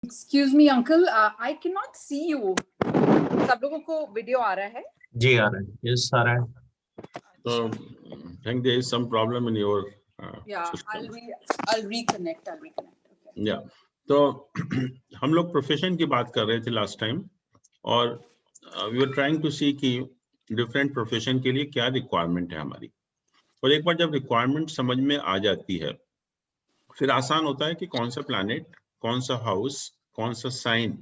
Excuse me, uncle. I cannot see you. सब लोगों को वीडियो आ रहा है? जी आ रहा है. Yes, आ रहा है. So I think there is some problem in your yeah, system. I'll reconnect. Okay. Yeah. तो हम लोग प्रोफेशन की बात कर रहे थे लास्ट टाइम और we were trying to see कि डिफरेंट प्रोफेशन के लिए क्या रिक्वायरमेंट है हमारी. और एक बार जब रिक्वायरमेंट समझ में आ जाती है फिर आसान होता है कि कौन सा प्लैनेट, कौन सा हाउस, कौन सा साइन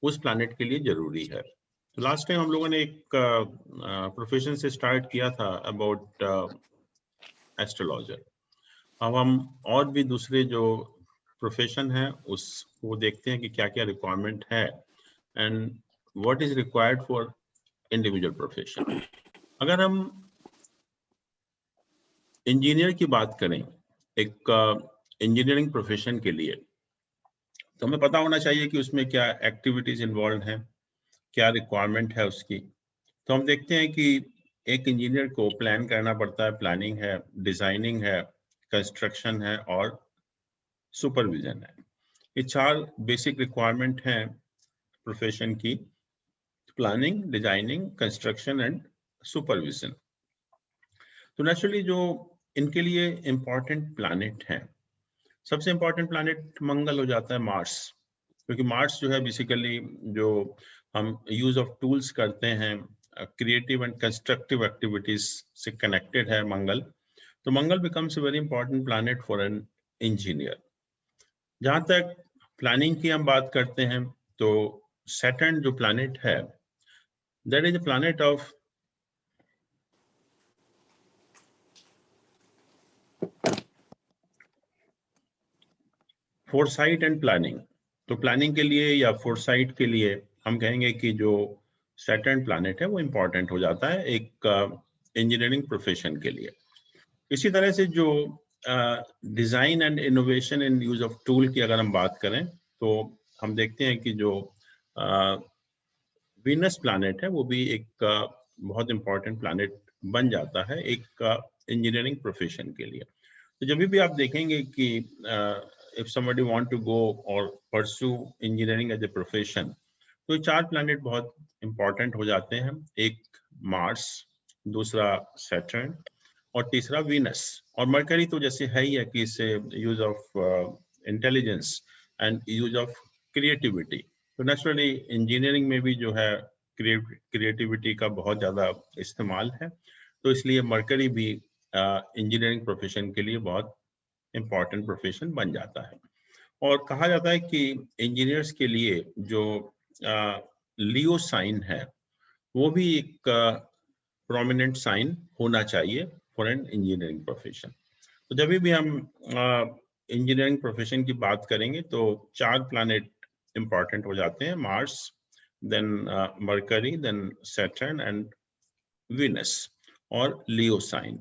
उस प्लैनेट के लिए जरूरी है. तो लास्ट टाइम हम लोगों ने एक प्रोफेशन से स्टार्ट किया था अबाउट एस्ट्रोलॉजर. अब हम और भी दूसरे जो प्रोफेशन है उसको देखते हैं कि क्या क्या रिक्वायरमेंट है and what is required for individual profession. अगर हम इंजीनियर की बात करें, एक इंजीनियरिंग प्रोफेशन के लिए, तो हमें पता होना चाहिए कि उसमें क्या एक्टिविटीज इन्वॉल्व हैं, क्या रिक्वायरमेंट है उसकी. तो हम देखते हैं कि एक इंजीनियर को प्लान करना पड़ता है. प्लानिंग है, डिजाइनिंग है, कंस्ट्रक्शन है और सुपरविजन है. ये 4 बेसिक रिक्वायरमेंट हैं प्रोफेशन की: planning, designing, construction and supervision. तो नेचुरली जो इनके लिए इम्पॉर्टेंट प्लैनेट हैं, सबसे इम्पॉर्टेंट प्लैनेट मंगल हो जाता है, मार्स. क्योंकि मार्स जो है बेसिकली जो हम यूज ऑफ टूल्स करते हैं, क्रिएटिव एंड कंस्ट्रक्टिव एक्टिविटीज से कनेक्टेड है मंगल. तो मंगल becomes a very important planet for an engineer. जहां तक प्लानिंग की हम बात करते हैं तो सैटर्न जो प्लैनेट है, that is a planet of foresight and planning. तो प्लानिंग के लिए या फोरसाइट के लिए हम कहेंगे कि जो सैटर्न प्लैनेट है वो इंपॉर्टेंट हो जाता है एक इंजीनियरिंग प्रोफेशन के लिए. इसी तरह से जो design and innovation in use of tool की अगर हम बात करें तो हम देखते हैं कि जो वीनस प्लैनेट है वो भी एक बहुत इंपॉर्टेंट प्लैनेट बन जाता है एक इंजीनियरिंग प्रोफेशन के लिए. तो जब भी आप देखेंगे कि if somebody want to go or pursue engineering as a profession, तो 4 प्लैनेट बहुत इंपॉर्टेंट हो जाते हैं. एक मार्स, दूसरा सैटर्न और तीसरा वीनस. और मरकरी तो जैसे है ही है कि इससे use of intelligence and use of creativity. तो नेचुरली इंजीनियरिंग में भी जो है क्रिएटिविटी का बहुत ज्यादा इस्तेमाल है. तो इसलिए मरकरी भी इंजीनियरिंग प्रोफेशन के लिए बहुत इंपॉर्टेंट प्रोफेशन बन जाता है. और कहा जाता है कि इंजीनियर्स के लिए जो लियो साइन है वो भी एक प्रोमिनेंट साइन होना चाहिए फॉर एन इंजीनियरिंग प्रोफेशन. तो जब भी हम इंजीनियरिंग प्रोफेशन की बात करेंगे तो 4 प्लैनेट इंपॉर्टेंट हो जाते हैं: Mars, then Mercury, then Saturn and Venus और लियो साइन.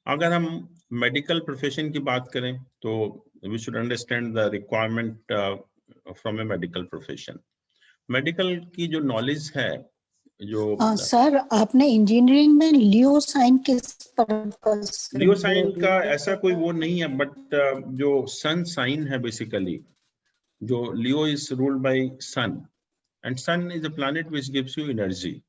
अगर हम मेडिकल प्रोफेशन की बात करें तो we should understand the requirement from a medical profession. Medical की जो नॉलेज है जो सर आपने इंजीनियरिंग में लियो साइन किस पर्पस से? लियो साइन का ऐसा कोई वो नहीं है, बट जो सन साइन है बेसिकली, जो Leo is ruled by sun and sun is a planet which gives you energy.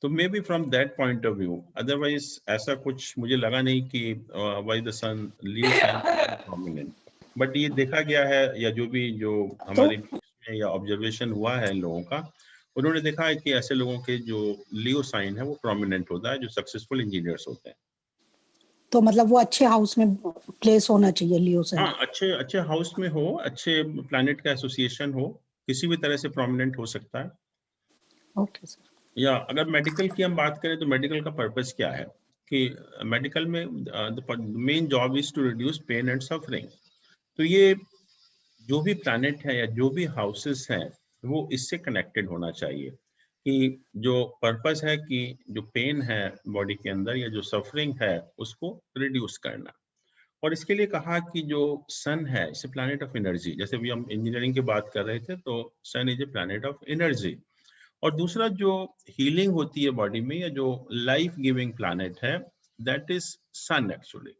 तो may be from that point of view, otherwise ऐसा कुछ मुझे लगा नहीं कि why the sun Leo sign prominent. But ये देखा गया है या जो हमारे या ऑब्जर्वेशन हुआ है लोगों का, उन्होंने देखा है कि ऐसे लोगों के जो लियो साइन है वो प्रोमिनेंट होता है, जो सक्सेसफुल इंजीनियर्स होते हैं. तो मतलब वो अच्छे हाउस में प्लेस होना चाहिए लियो साइन. हाँ, अच्छे हाउस में हो, अच्छे प्लैनेट का एसोसिएशन हो, किसी भी तरह से प्रोमिनेंट हो सकता है. Okay sir. या अगर मेडिकल की हम बात करें तो मेडिकल का पर्पस क्या है कि मेडिकल में main job is to reduce pain and suffering. तो ये जो भी प्लैनेट है या जो भी हाउसेस हैं वो इससे कनेक्टेड होना चाहिए कि जो पर्पस है कि जो पेन है बॉडी के अंदर या जो सफरिंग है उसको रिड्यूस करना. और इसके लिए कहा कि जो सन है it's a planet of energy. जैसे भी हम इंजीनियरिंग की बात कर रहे थे तो sun is a planet of energy. और दूसरा जो हीलिंग होती है बॉडी में या जो लाइफ गिविंग प्लैनेट है दैट इज सन एक्चुअली.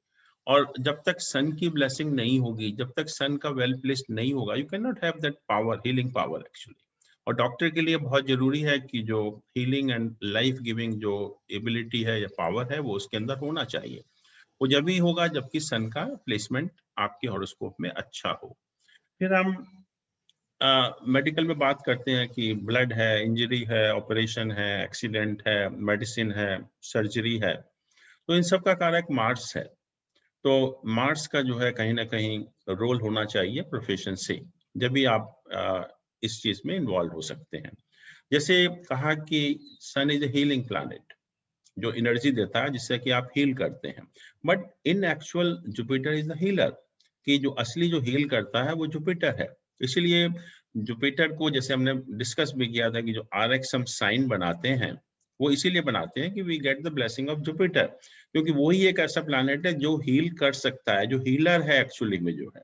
और जब तक सन की ब्लेसिंग नहीं होगी, जब तक सन का वेल प्लेस्ड नहीं होगा, you can not have that power, healing power actually. और डॉक्टर के लिए बहुत जरूरी है कि जो हीलिंग एंड लाइफ गिविंग जो एबिलिटी है या पावर है वो उसके अंदर होना चाहिए। वो जब भी होगा जबकि सन का प्लेसमेंट आपके हॉरोस्कोप में अच्छा हो। फिर हम मेडिकल में बात करते हैं कि ब्लड है, इंजरी है, ऑपरेशन है, एक्सीडेंट है, मेडिसिन है, सर्जरी है, तो इन सब का कारक मार्स है। तो मार्स का जो है कहीं ना कहीं रोल होना चाहिए प्रोफेशन से, जब भी आप इस चीज में इन्वॉल्व हो सकते हैं। जैसे कहा कि sun is A healing planet, जो एनर्जी देता है जिससे कि आप हील करते हैं, but in actual Jupiter is the healer, कि जो असली जो हील करता है वो जुपिटर है। इसलिए जुपिटर को जैसे हमने डिस्कस भी किया था कि जो RX हम साइन बनाते हैं वो इसीलिए बनाते हैं कि we get the blessing of Jupiter, क्योंकि वही एक ऐसा प्लैनेट है जो हील कर सकता है, जो हीलर है एक्चुअली में जो है।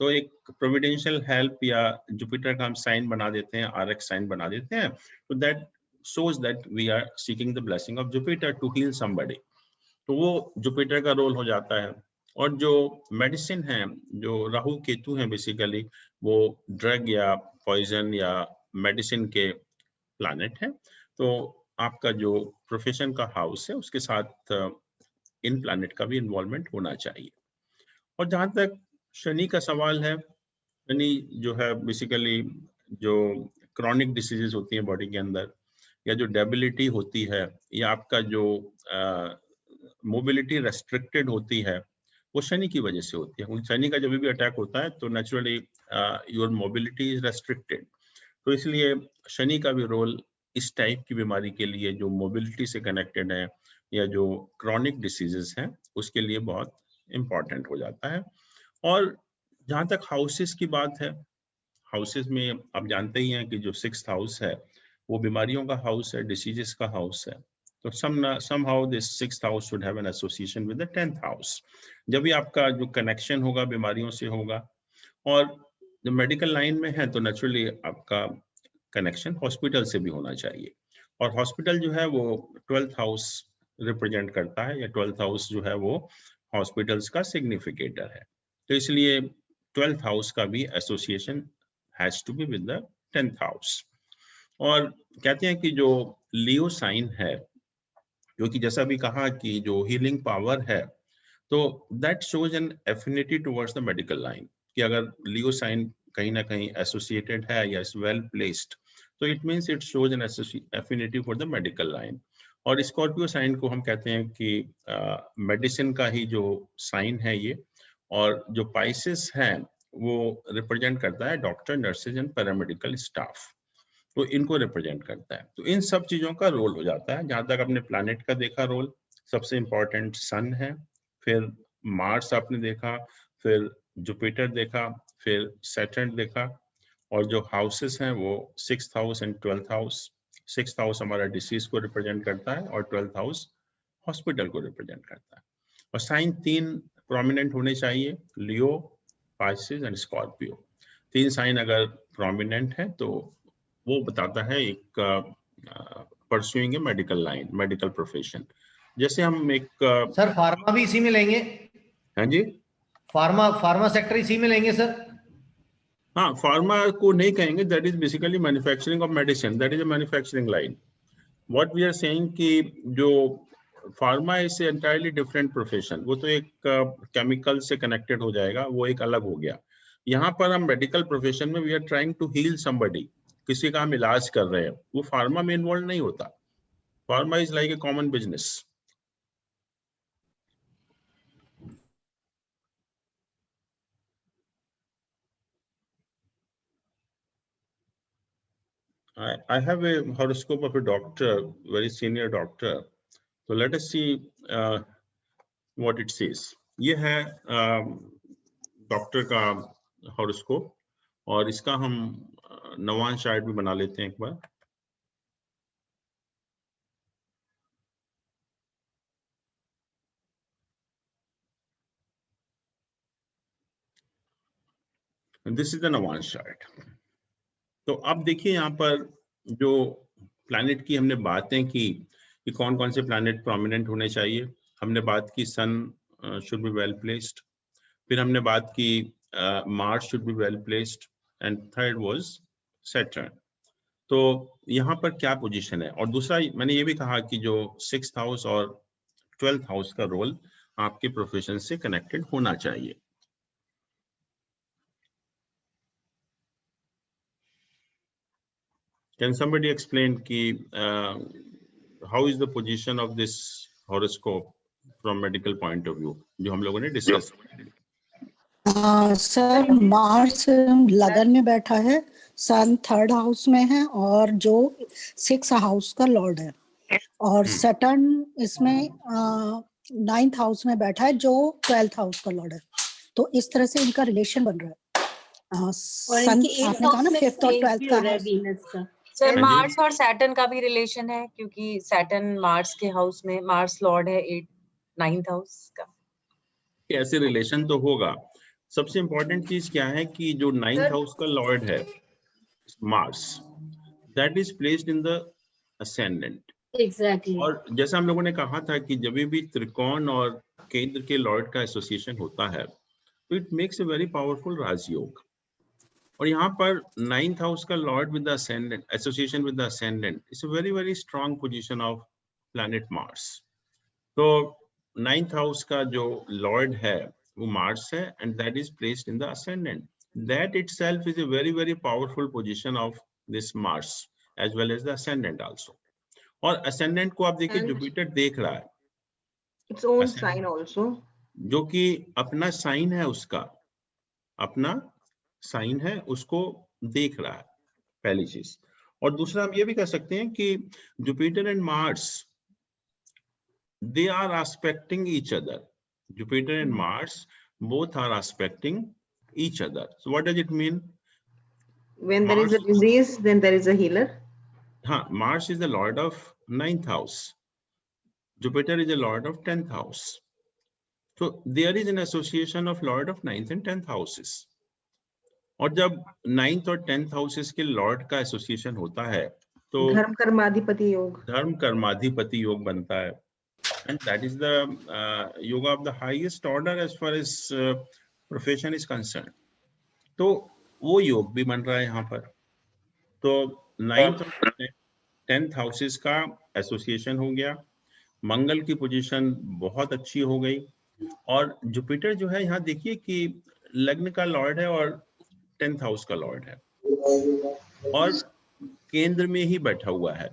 तो एक प्रोविडेंशियल हेल्प या जुपिटर का हम साइन बना देते हैं, RX साइन बना देते हैं, तो that shows that we are seeking the blessing of Jupiter to heal somebody. तो वो जुपिटर का रोल हो जाता है। और जो मेडिसिन है, जो राहु केतु है बेसिकली, वो ड्रग या पॉइजन या मेडिसिन के प्लैनेट है। तो आपका जो प्रोफेशन का हाउस है उसके साथ इन प्लैनेट का भी इन्वॉल्वमेंट होना चाहिए। और जहां तक शनि का सवाल है, शनि जो है बेसिकली जो क्रॉनिक डिसीजेस होती हैं बॉडी के अंदर, या जो डेबिलिटी होती है, या आपका जो मोबिलिटी रेस्ट्रिक्टेड होती है, वो शनि की वजह से होती है। शनि का जब भी अटैक होता है तो naturally your mobility is restricted. तो इसलिए शनि का भी रोल इस टाइप की बीमारी के लिए जो मोबिलिटी से कनेक्टेड है या जो क्रॉनिक डिसीजेस हैं उसके लिए बहुत इंपॉर्टेंट हो जाता है। और जहाँ तक हाउसेस की बात है, हाउसेस में आप जानते ही हैं कि जो 6th हाउस है वो बीमारियों का हाउस है, डिसीजेस का हाउस है। तो somehow this 6th house should have an association with the 10th house। जब भी आपका जो कनेक्शन होगा बीमारियों से होगा। और जो मेडिकल लाइन में है तो नेचुरली आपका कनेक्शन हॉस्पिटल से भी होना चाहिए। और हॉस्पिटल जो है वो 12th हाउस रिप्रेजेंट करता है, या 12th हाउस जो है वो हॉस्पिटल्स का सिग्निफिकेटर है। तो इसलिए 12th हाउस का भी association has to be with the 10th house. और कहते हैं कि जो लियो साइन है, जो कि जैसा भी कहा कि जो हीलिंग पावर है, तो that shows N affinity towards the medical line, कि अगर लियो साइन कहीं ना कहीं एसोसिएटेड है या इज वेल प्लेस्ड, तो it means it shows N affinity for the medical line. और स्कॉर्पियो साइन को हम कहते हैं कि मेडिसिन का ही जो साइन है ये। और जो पाइसेस है वो रिप्रेजेंट करता है doctor, nurses and paramedical staff, तो इनको रिप्रेजेंट करता है। तो इन सब चीजों का रोल हो जाता है। जहां तक आपने प्लैनेट का देखा रोल, सबसे इंपॉर्टेंट सन है, फिर मार्स आपने देखा, फिर जुपिटर देखा, फिर सैटर्न देखा। और जो हाउसेस हैं वो 6th house and 12th house. 6th house हमारा डिसीज को रिप्रेजेंट करता है और 12th हाउस हॉस्पिटल को रिप्रेजेंट करता है। और साइन 3 प्रोमिनेंट होने चाहिए, लियो, पाइसेस एंड स्कॉर्पियो। 3 साइन अगर प्रोमिनेंट है तो वो बताता है एक परस्यूइंग ए मेडिकल लाइन, मेडिकल प्रोफेशन। जैसे हम एक सर फार्मा भी इसी में लेंगे? हाँ जी, फार्मा सेक्टर इसी में लेंगे सर? हाँ, फार्मा को नहीं कहेंगे, that is basically manufacturing of medicine, that is a manufacturing line. What we are saying कि जो pharma is entirely different profession, वो तो एक केमिकल से कनेक्टेड हो जाएगा, वो एक अलग हो गया। यहाँ पर हम मेडिकल प्रोफेशन में we are trying to heal somebody, किसी का हम इलाज कर रहे हैं, वो फार्मा में इन्वॉल्व नहीं होता। Pharma is like a common business. I have a horoscope of a doctor, very senior doctor. So let us see what it says. ये है डॉक्टर का हॉरोस्कोप, और इसका हम नवांश चार्ट भी बना लेते हैं एक बार। This is the navamsa chart. तो अब देखिए यहाँ पर जो प्लैनेट की हमने बातें की कि कौन कौन से प्लैनेट प्रोमिनेंट होने चाहिए। हमने बात की सन should be well placed. फिर हमने बात की Mars should be well placed, and third was Saturn. तो यहाँ पर क्या पोजीशन है? और दूसरा मैंने ये भी कहा कि जो 6th हाउस और 12th हाउस का रोल आपके प्रोफेशन से कनेक्टेड होना चाहिए। Can somebody explain कि how is the position of this horoscope from medical point of view, जो हम लोगों ने डिस्कस किया? सर मार्स लगन में बैठा है, सन 3rd हाउस में है और जो 6th हाउस का लॉर्ड है, और सैटर्न इसमें 9th हाउस में बैठा है जो 12th हाउस का लॉर्ड है। तो इस तरह से इनका रिलेशन बन रहा है। सन आपने कहा ना 5th और 12th का है। सर मार्स और सैटर्न का भी रिलेशन है, क्योंकि सैटर्न मार्स के हाउस में, मार्स लॉर्ड है 9th हाउस का। ऐसे रिलेशन तो होगा। सबसे इंपॉर्टेंट चीज क्या है कि जो 9th हाउस का लॉर्ड है Mars, that is placed in the ascendant. Exactly. और जैसा हम लोगों ने कहा था कि जब भी त्रिकोण और केंद्र के लॉर्ड का एसोसिएशन होता है तो it makes a very powerful rajyoga. और यहाँ पर 9th हाउस का lord with the ascendant, association with the ascendant, is a very very strong position of planet Mars. तो 9th हाउस का जो लॉर्ड है वो मार्स है, and that is placed in the ascendant. That itself is a very very powerful position of this Mars as well as the ascendant also. और ascendant को आप देखिए जुपिटर देख रहा है, इट्स ओन साइन आल्सो, जो कि अपना साइन है, उसका अपना साइन है, उसको देख रहा है, पहली चीज। और दूसरा हम ये भी कह सकते हैं कि Jupiter and Mars they are aspecting each other. Jupiter and Mars both are aspecting each other. So what does it mean? when there is a disease then there is a healer. हाँ, Mars is the lord of 9th house, Jupiter is the lord of 10th house. So there is an association of lord of 9th and 10th houses. और जब 9th और 10th houses के lord का association होता है तो धर्म कर्माधिपति योग, धर्म कर्माधिपति योग बनता है, and that is the yoga of the highest order as far as profession is concerned. तो वो योग भी बन रहा है यहाँ पर। तो 9th और 10th हाउसेस का एसोसिएशन हो गया, मंगल की पोजीशन बहुत अच्छी हो गई, और जुपिटर जो है यहाँ देखिए कि लग्न का लॉर्ड है और 10th हाउस का लॉर्ड है और केंद्र में ही बैठा हुआ है।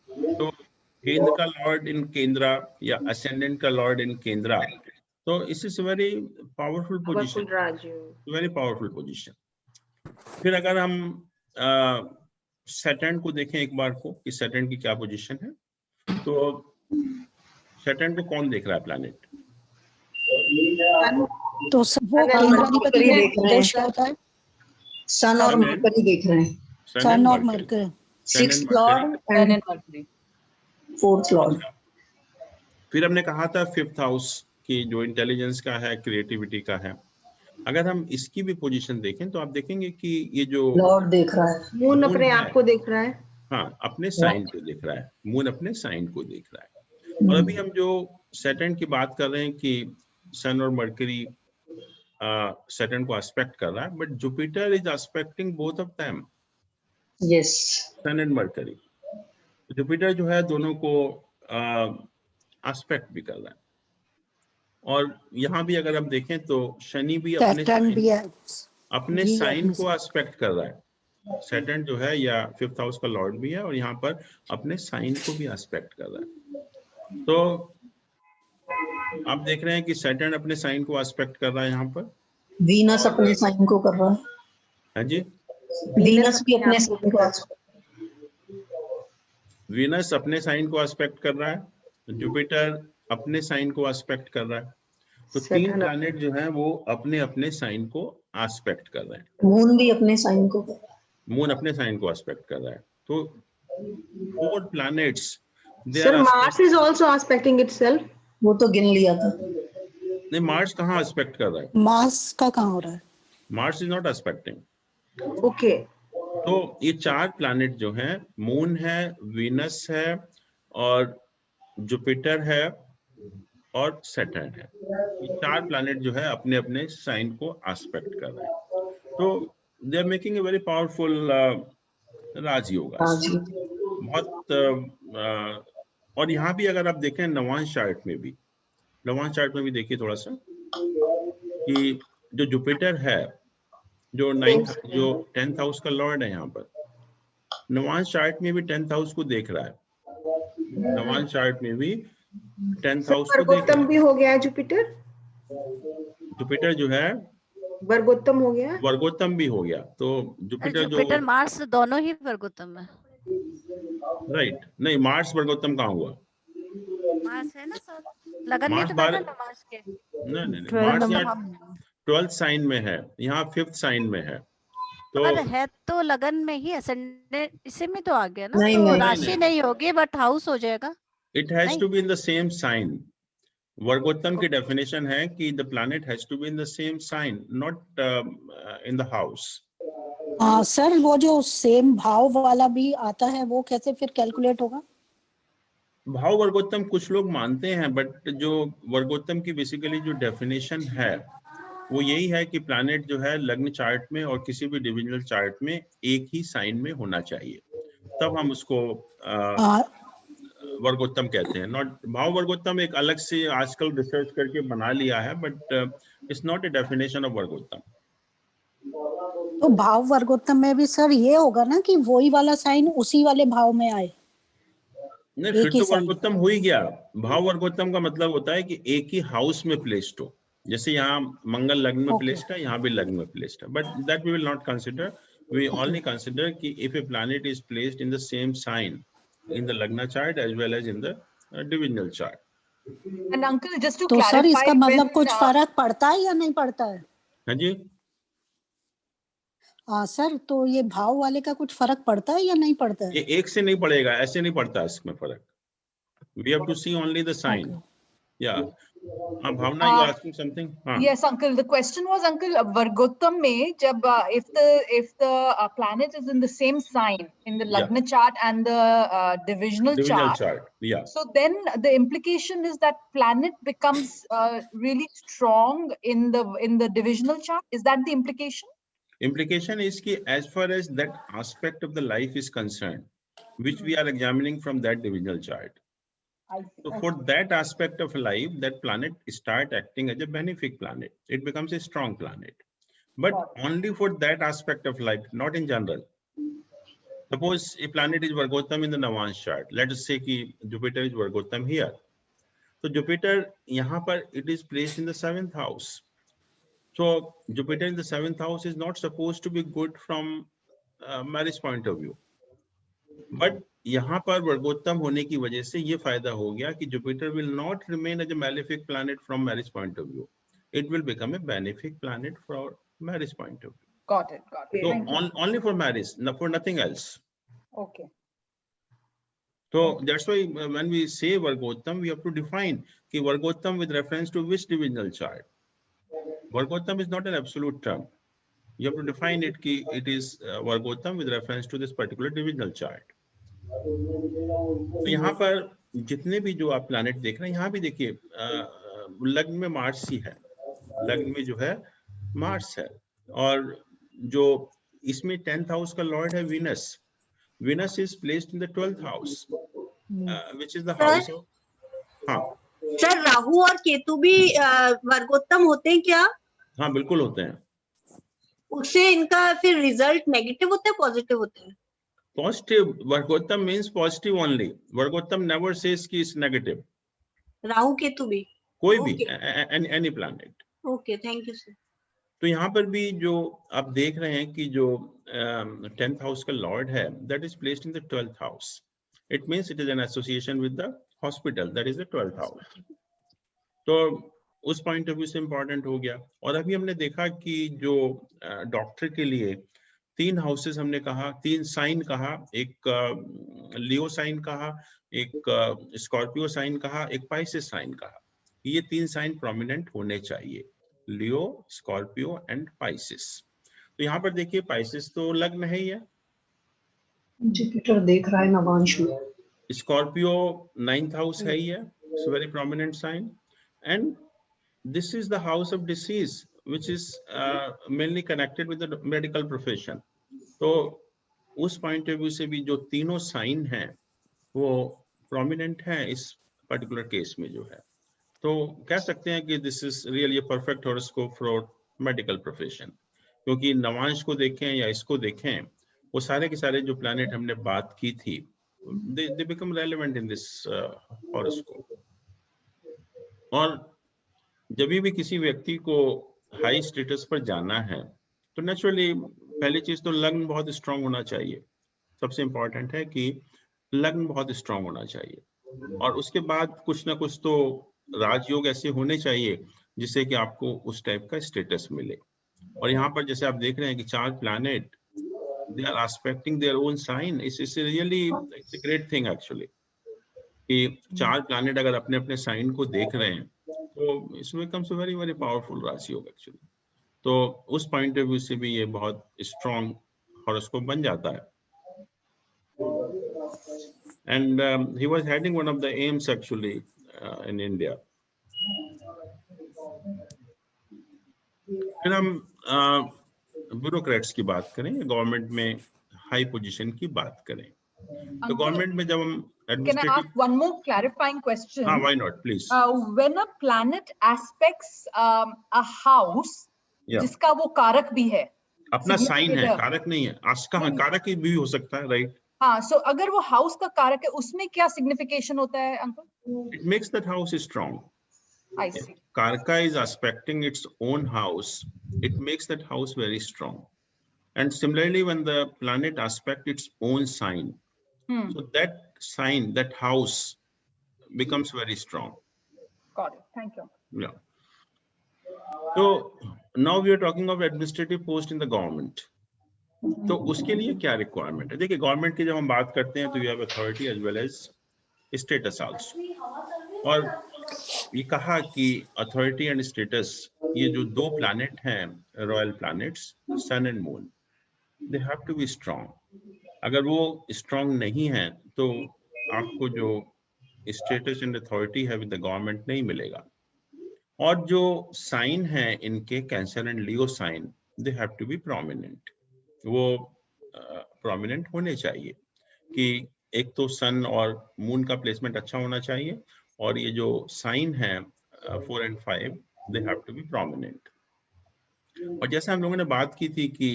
तो केंद्र का लॉर्ड इन केंद्रा या असेंडेंट का लॉर्ड इन केंद्रा, तो इस is very powerful position, very powerful position. फिर अगर हम सैटर्न को देखें एक बार को कि सैटर्न की क्या पोजीशन है, तो सैटर्न को कौन देख रहा है प्लैनेट? तो वो केंद्राधिपति होता है, सन और मरकरी देख रहे हैं, सन और mercury, 6th Lord and mercury 4th Lord. फिर हमने कहा था 5th हाउस की जो इंटेलिजेंस का है, क्रिएटिविटी का है। अगर हम इसकी भी पोजीशन देखें तो आप देखेंगे कि ये जो लॉर्ड देख रहा है, मून अपने आप को देख रहा है, हाँ अपने साइन को देख रहा है, मून अपने साइन को देख रहा है। और अभी हम जो सैटर्न की बात कर रहे हैं कि सन और मरकरी सैटर्न को एस्पेक्ट कर रहा है, but Jupiter is aspecting both of them, yes, Sun and Mercury. Jupiter जो है दोनों को एस्पेक्ट भी कर रहा है। और यहाँ भी अगर हम देखें तो शनि भी अपने साइन को एस्पेक्ट कर रहा है। सैटर्न जो है या 5th हाउस का लॉर्ड भी है और यहाँ पर अपने साइन को भी एस्पेक्ट कर रहा है। तो आप देख रहे हैं कि सैटर्न अपने साइन को एस्पेक्ट कर रहा है यहाँ पर, वीनस अपने साइन को कर रहा है, हाँ जी, वीनस भी अपने साइन को, वीनस अपने साइन को एस्पेक्ट कर रहा है, जुपिटर अपने साइन को एस्पेक्ट कर रहा है। तो 3 प्लैनेट जो हैं वो अपने अपने साइन को एस्पेक्ट कर रहे हैं। मून भी अपने साइन को, मून अपने साइन को एस्पेक्ट कर रहा है। तो 4 planets, sir Mars is also expecting itself, वो तो गिन लिया था। नहीं, मार्स कहाँ एस्पेक्ट कर रहा है? मार्स का कहाँ हो रहा है? Mars is not expecting. Okay, तो ये 4 प्लैनेट जो हैं, मून है, वीनस है और जुपिटर है और सैटर्न है। ये 4 प्लैनेट जो है अपने अपने साइन को एस्पेक्ट कर रहे हैं। तो they are making a very powerful rajyoga. बहुत और यहाँ भी अगर आप देखें नवांश चार्ट में भी, नवांश चार्ट में भी देखिए थोड़ा सा कि जो जुपिटर है, जो 10th हाउस का लॉर्ड है, यहाँ पर नवांश चार्ट में भी 10th हाउस को देख रहा है। नवांश चार्ट में भी 10th हाउस को देख रहा वर्गोत्तम है। भी हो गया जुपिटर, जुपिटर जो है वर्गोत्तम हो गया। वर्गोत्तम भी हो गया। तो जुपिटर जो जुपिटर मार्स दोनों ही वर्गोत्तम है। राइट, नहीं मार्स वर्गोत्तम कहाँ हुआ? मार्स है ना सर, लगन में मार्स तो बैठा बार- ना मार्स के। नहीं मार्स यहाँ 12th साइन में है, यहाँ 5th साइन में है। तो पर है तो लगन में ही, असेंडेंट इसी में तो आ गया ना, नहीं, तो नहीं, राशि नहीं। नहीं होगी बट हाउस हो जाएगा। इट हैज नहीं। To be in the same sign. Vargottama की डेफिनेशन है कि the planet has to be in the same sign, not in the house. Sir वो जो सेम भाव वाला भी आता है वो कैसे फिर कैलकुलेट होगा? भाव वर्गोत्तम कुछ लोग मानते हैं, बट जो वर्गोत्तम की बेसिकली जो डेफिनेशन है वो यही है कि प्लैनेट जो है लग्न चार्ट में और किसी भी डिविजनल चार्ट में एक ही साइन में होना चाहिए, तब हम उसको वर्गोत्तम कहते हैं। नॉट भाव वर्गोत्तम एक अलग से आजकल रिसर्च करके बना लिया है, but it's not a definition of vargottama. तो भाव वर्गोत्तम में भी सर ये होगा ना कि वही वाला साइन उसी वाले भाव में आए? नहीं, फिर एक ही तो साइन। वर्गोत्तम हो ही गया। भाव वर्गोत्तम का मतलब होता है कि एक ही हाउस में प्लेस्ड हो। जैसे यहाँ मंगल लग्न में Okay. प्लेस्ड है, यहाँ भी लग्न में प्लेस्ड है, but that we will not consider. We only consider कि if a planet is placed in the same sign in the Lagna chart as well as in the divisional chart. And uncle, just to तो sir clarify, इसका मतलब when, कुछ फर्क पड़ता है या नहीं पड़ता है? हाँ जी, सर तो ये भाव वाले का कुछ फर्क पड़ता है या नहीं पड़ता है? ये एक से नहीं पड़ेगा, ऐसे नहीं पड़ता इसमें फर्क। We have to see only the sign. Okay. Yeah. हाँ भावना, you are asking something? हाँ. yes, uncle, the question was, uncle, Vargottam mein, jab, if the planet is in the same sign in the Yeah. Lagna chart and the divisional Divisional chart, chart. Yeah. so then the implication is that planet becomes really strong in the divisional chart. Is that the implication? Implication is कि as far as that aspect of the life is concerned, which we are examining from that divisional chart. I see. So for that aspect of life, that planet start acting as a benefic planet. It becomes a strong planet, but only for that aspect of life, not in general. Suppose a planet is Vargottam in the Navans chart. Let us say कि Jupiter is Vargottam here. So Jupiter यहाँ पर it is placed in the 7th house. So Jupiter in the 7th house is not supposed to be good from marriage point of view. But यहाँ पर वर्गोत्तम होने की वजह से ये फायदा हो गया कि Jupiter will not remain as a malefic planet from marriage point of view. It will become a benefic planet for marriage point of view. Got it. So Thank you. only for marriage, not for nothing else. Okay. So that's why when we say Vargottam, we have to define कि Vargottam with reference to which divisional chart. Vargottam is not an absolute term. You have to define it कि it is Vargottam with reference to this particular divisional chart. तो यहाँ पर जितने भी जो आप planet देख रहे हैं, यहाँ भी देखिए लग्न में मार्स ही है, लग्न में जो है मार्स है, और जो इसमें 10th हाउस का लॉर्ड है Venus. Venus is placed in the 12th house, which is the house of, हाँ सर राहु और केतु भी वर्गोत्तम होते हैं क्या? हाँ बिल्कुल होते हैं. उससे इनका फिर रिजल्ट नेगेटिव होता है पॉजिटिव होता है? Positive. Vargottam means positive only. Vargottam never says कि it's negative. राहु केतु भी? कोई भी Okay. any planet. Okay, thank you sir. तो यहाँ पर भी जो आप देख रहे हैं कि जो 10th हाउस का लॉर्ड है, that is placed in the 12th house. It means it is an association with the hospital, that is the 12th house. तो उस पॉइंट ऑफ व्यू से इम्पोर्टेंट हो गया. और अभी हमने देखा कि जो डॉक्टर के लिए 3 हाउसेस हमने कहा, 3 साइन कहा, एक लियो साइन कहा, एक स्कॉर्पियो साइन कहा, एक पाइसेस साइन कहा. ये 3 साइन प्रोमिनेंट होने चाहिए, लियो, स्कॉर्पियो एंड पाइसेस. तो यहाँ पर देखिए पाइसेस तो लग्न है ही है, जुपिटर देख रहा है नवांश में. स्कॉर्पियो 9th हाउस है ही है, it's very prominent sign. and this is the house of disease which is mainly connected with the medical profession. तो उस पॉइंट ऑफ व्यू से भी जो तीनों साइन हैं वो प्रोमिनेंट हैं इस पर्टिकुलर केस में जो है, तो कह सकते हैं कि this is really a perfect horoscope for medical profession, क्योंकि नवांश को देखें या इसको देखें, वो सारे के सारे जो प्लैनेट हमने बात की थी they become relevant in this horoscope. और जब भी किसी व्यक्ति को हाई स्टेटस पर जाना है तो नेचुरली पहली चीज तो लग्न बहुत स्ट्रांग होना चाहिए, सबसे इंपॉर्टेंट है कि लग्न बहुत स्ट्रांग होना चाहिए, और उसके बाद कुछ ना कुछ तो राजयोग ऐसे होने चाहिए जिससे कि आपको उस टाइप का स्टेटस मिले। और यहाँ पर जैसे आप देख रहे हैं कि 4 planet they are aspecting their own sign. It's really it's a great thing actually कि 4 प्लैनेट अगर अपने अपने साइन को देख रहे हैं तो इसमें comes a very very powerful राशि योग actually। तो उस पॉइंट ऑफ व्यू से भी ये बहुत स्ट्रॉन्ग हॉरोस्कोप बन जाता है। And he was heading one of the aims actually in India. फिर हम ब्यूरोक्रेट्स की बात करें, गवर्नमेंट में हाई पोजीशन की बात करें, तो गवर्नमेंट में जब हम Can I ask one more clarifying question? हाँ, why not, please. When a planet aspects a house, जिसका वो कारक भी है, अपना साइन है, कारक नहीं है, आस्का कारक भी हो सकता है, राइट? हाँ, so अगर वो हाउस का कारक है, उसमें क्या सिग्निफिकेशन होता है uncle? It makes that house strong. I see. Karaka is aspecting its own house. It makes that house very strong. And similarly, when the planet aspect its own sign, so that sign, that house becomes very strong. Got it. Thank you. Yeah. So now we are talking of administrative post in the government. तो उसके लिए क्या requirement है? देखिए, government की जब हम बात करते हैं तो you have authority as well as status also. और ये कहा कि अथॉरिटी एंड स्टेटस, ये जो 2 प्लैनेट हैं royal planets, Sun and Moon, they have to be strong. अगर वो स्ट्रांग नहीं है तो आपको जो स्टेटस एंड अथॉरिटी है विद द गवर्नमेंट नहीं मिलेगा। और जो साइन है इनके, Cancer and Leo sign, they have to be prominent. वो प्रोमिनेंट होने चाहिए कि एक तो सन और मून का प्लेसमेंट अच्छा होना चाहिए, और ये जो साइन है 4 and 5, they have to be prominent. और जैसे हम लोगों ने बात की थी कि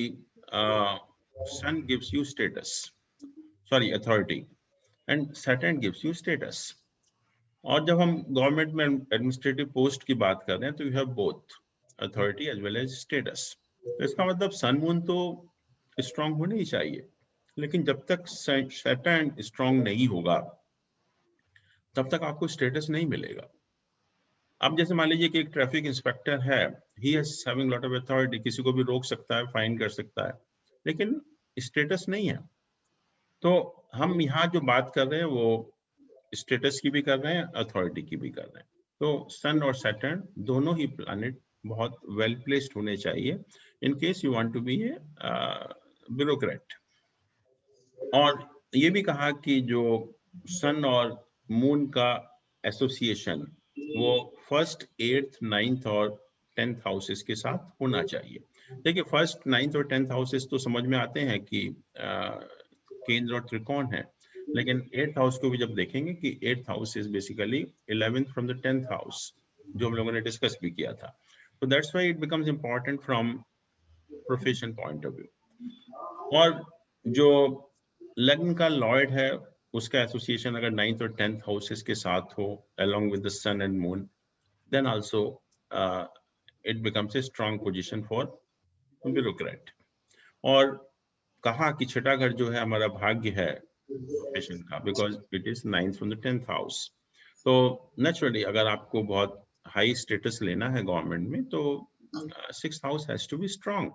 Sun gives you status, sorry authority, and Saturn gives you status. और जब हम गवर्नमेंट में एडमिनिस्ट्रेटिव पोस्ट की बात कर रहे हैं तो you have both authority as well as status. तो इसका मतलब सन मून तो स्ट्रांग होने ही चाहिए, लेकिन जब तक सैटर्न स्ट्रांग नहीं होगा तब तक आपको स्टेटस नहीं मिलेगा। अब जैसे मान लीजिए कि एक ट्रैफिक इंस्पेक्टर है, he is having lot of authority, किसी को भी रोक सकता है, फाइन कर सकता है, लेकिन स्टेटस नहीं है। तो हम यहाँ जो बात कर रहे हैं वो स्टेटस की भी कर रहे हैं, अथॉरिटी की भी कर रहे हैं। तो सन और सैटर्न दोनों ही प्लैनेट बहुत वेल प्लेस्ड होने चाहिए in case you want to be a bureaucrat. और ये भी कहा कि जो सन और मून का एसोसिएशन वो 1st, 8th, 9th और 10th हाउसेस के साथ होना चाहिए। देखिए, 1st, 9th और 10th हाउसेस तो समझ में आते हैं कि केंद्र और त्रिकोण है, लेकिन 8th हाउस को भी जब देखेंगे कि 8th house is basically 11th from the 10th house, जो हम लोगों ने डिस्कस भी किया था। तो that's why it becomes important from profession point of view. और जो लग्न का लॉर्ड है उसका एसोसिएशन अगर 9th और 10th हाउसेस के साथ हो along with the sun and moon, then also it becomes a strong position for bureaucrat। और कहा कि छठा घर जो है हमारा भाग्य है प्रोफेशन का, because it is 9th from the 10th house। तो naturally अगर आपको बहुत हाई स्टेटस लेना है गवर्नमेंट में तो 6th house has to be strong।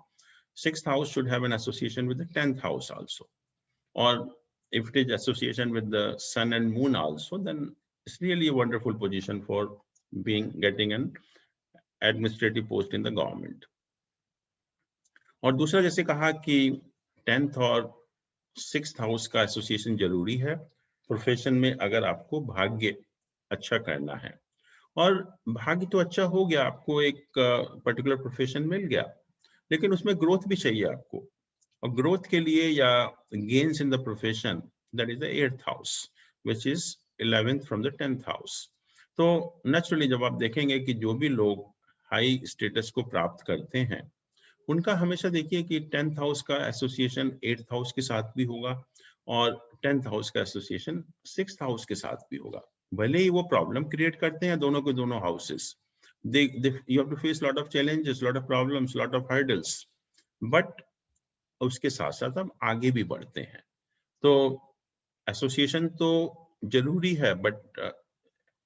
6th house should have an association with the 10th house also। or if it is association with the sun and moon also, then it's really a wonderful position for getting an administrative post in the government। और दूसरा जैसे कहा कि 10th और 6th house का association जरूरी है profession में अगर आपको भाग्य अच्छा करना है। और भाग्य तो अच्छा हो गया, आपको एक पर्टिकुलर प्रोफेशन मिल गया, लेकिन उसमें ग्रोथ भी चाहिए आपको, और ग्रोथ के लिए या gains in the profession, that is the 8th house which is 11th from the 10th house. तो नेचुरली जब आप देखेंगे कि जो भी लोग हाई स्टेटस को प्राप्त करते हैं, उनका हमेशा देखिए कि 10th हाउस का एसोसिएशन 8th हाउस के साथ भी होगा, और 10th हाउस का एसोसिएशन 6th हाउस के साथ भी होगा। भले ही वो प्रॉब्लम क्रिएट करते हैं दोनों के दोनों houses, you have to face lot of challenges, lot of problems, lot of hurdles, but उसके साथ साथ हम आगे भी बढ़ते हैं। तो एसोसिएशन तो जरूरी है, but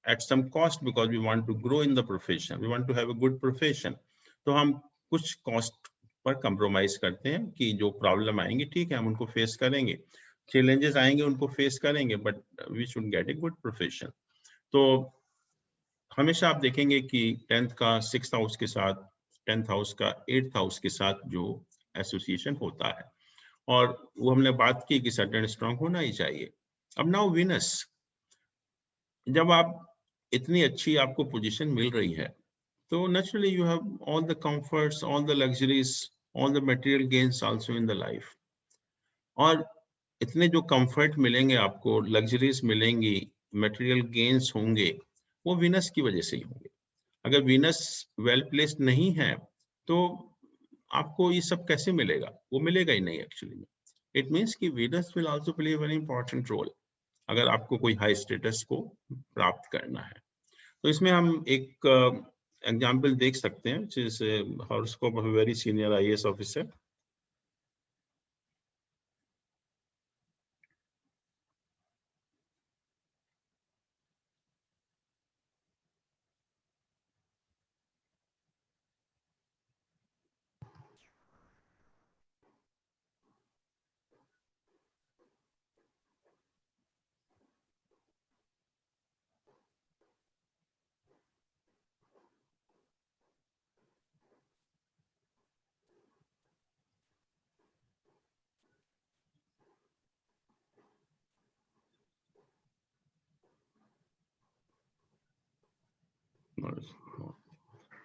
at some cost, because we want to grow in the profession, we want to have a good profession, तो हम कुछ कॉस्ट पर कंप्रोमाइज करते हैं कि जो प्रॉब्लम आएंगे ठीक है हम उनको फेस करेंगे, चैलेंजेस आएंगे उनको फेस करेंगे, but we should get a good profession. तो हमेशा आप देखेंगे कि 10th का 6th हाउस के साथ, 10th हाउस का 8th हाउस के साथ जो एसोसिएशन होता है, और वो हमने बात की कि सटर्न स्ट्रांग होना ही चाहिए। अब नाउ वीनस, जब आप इतनी अच्छी आपको पोजीशन मिल रही है, तो naturally you have all the comforts, all the luxuries, all the material gains also in the life. और इतने जो कंफर्ट मिलेंगे आपको, लग्जरीज मिलेंगी, मटेरियल गेन्स होंगे, वो वीनस की वजह से ही होंगे। अगर वीनस वेल प्लेस्ड नहीं है तो आपको ये सब कैसे मिलेगा? वो मिलेगा ही नहीं एक्चुअली में। इट मीन्स कि Venus will also play very important role अगर आपको कोई हाई स्टेटस को प्राप्त करना है। तो इसमें हम एक एग्जाम्पल देख सकते हैं, जैसे horoscope of very senior IAS officer.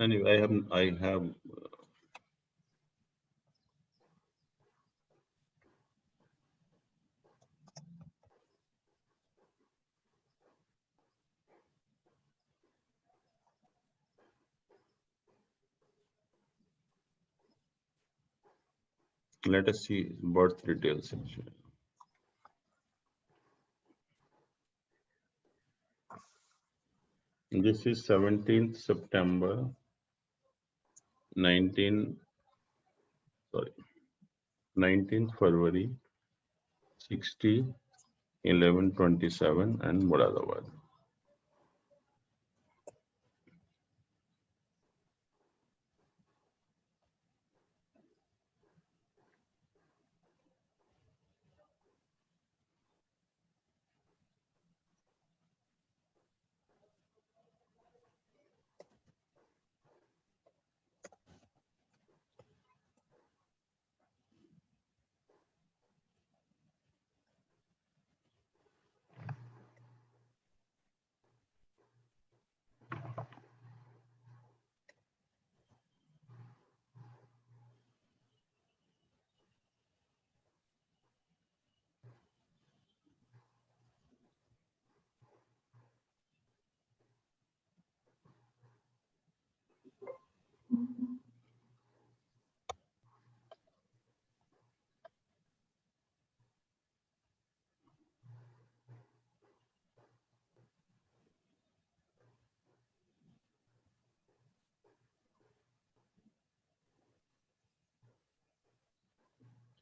Anyway, I have let us see birth details actually. This is 17th September 19th February 60 11:27 and Moradabad.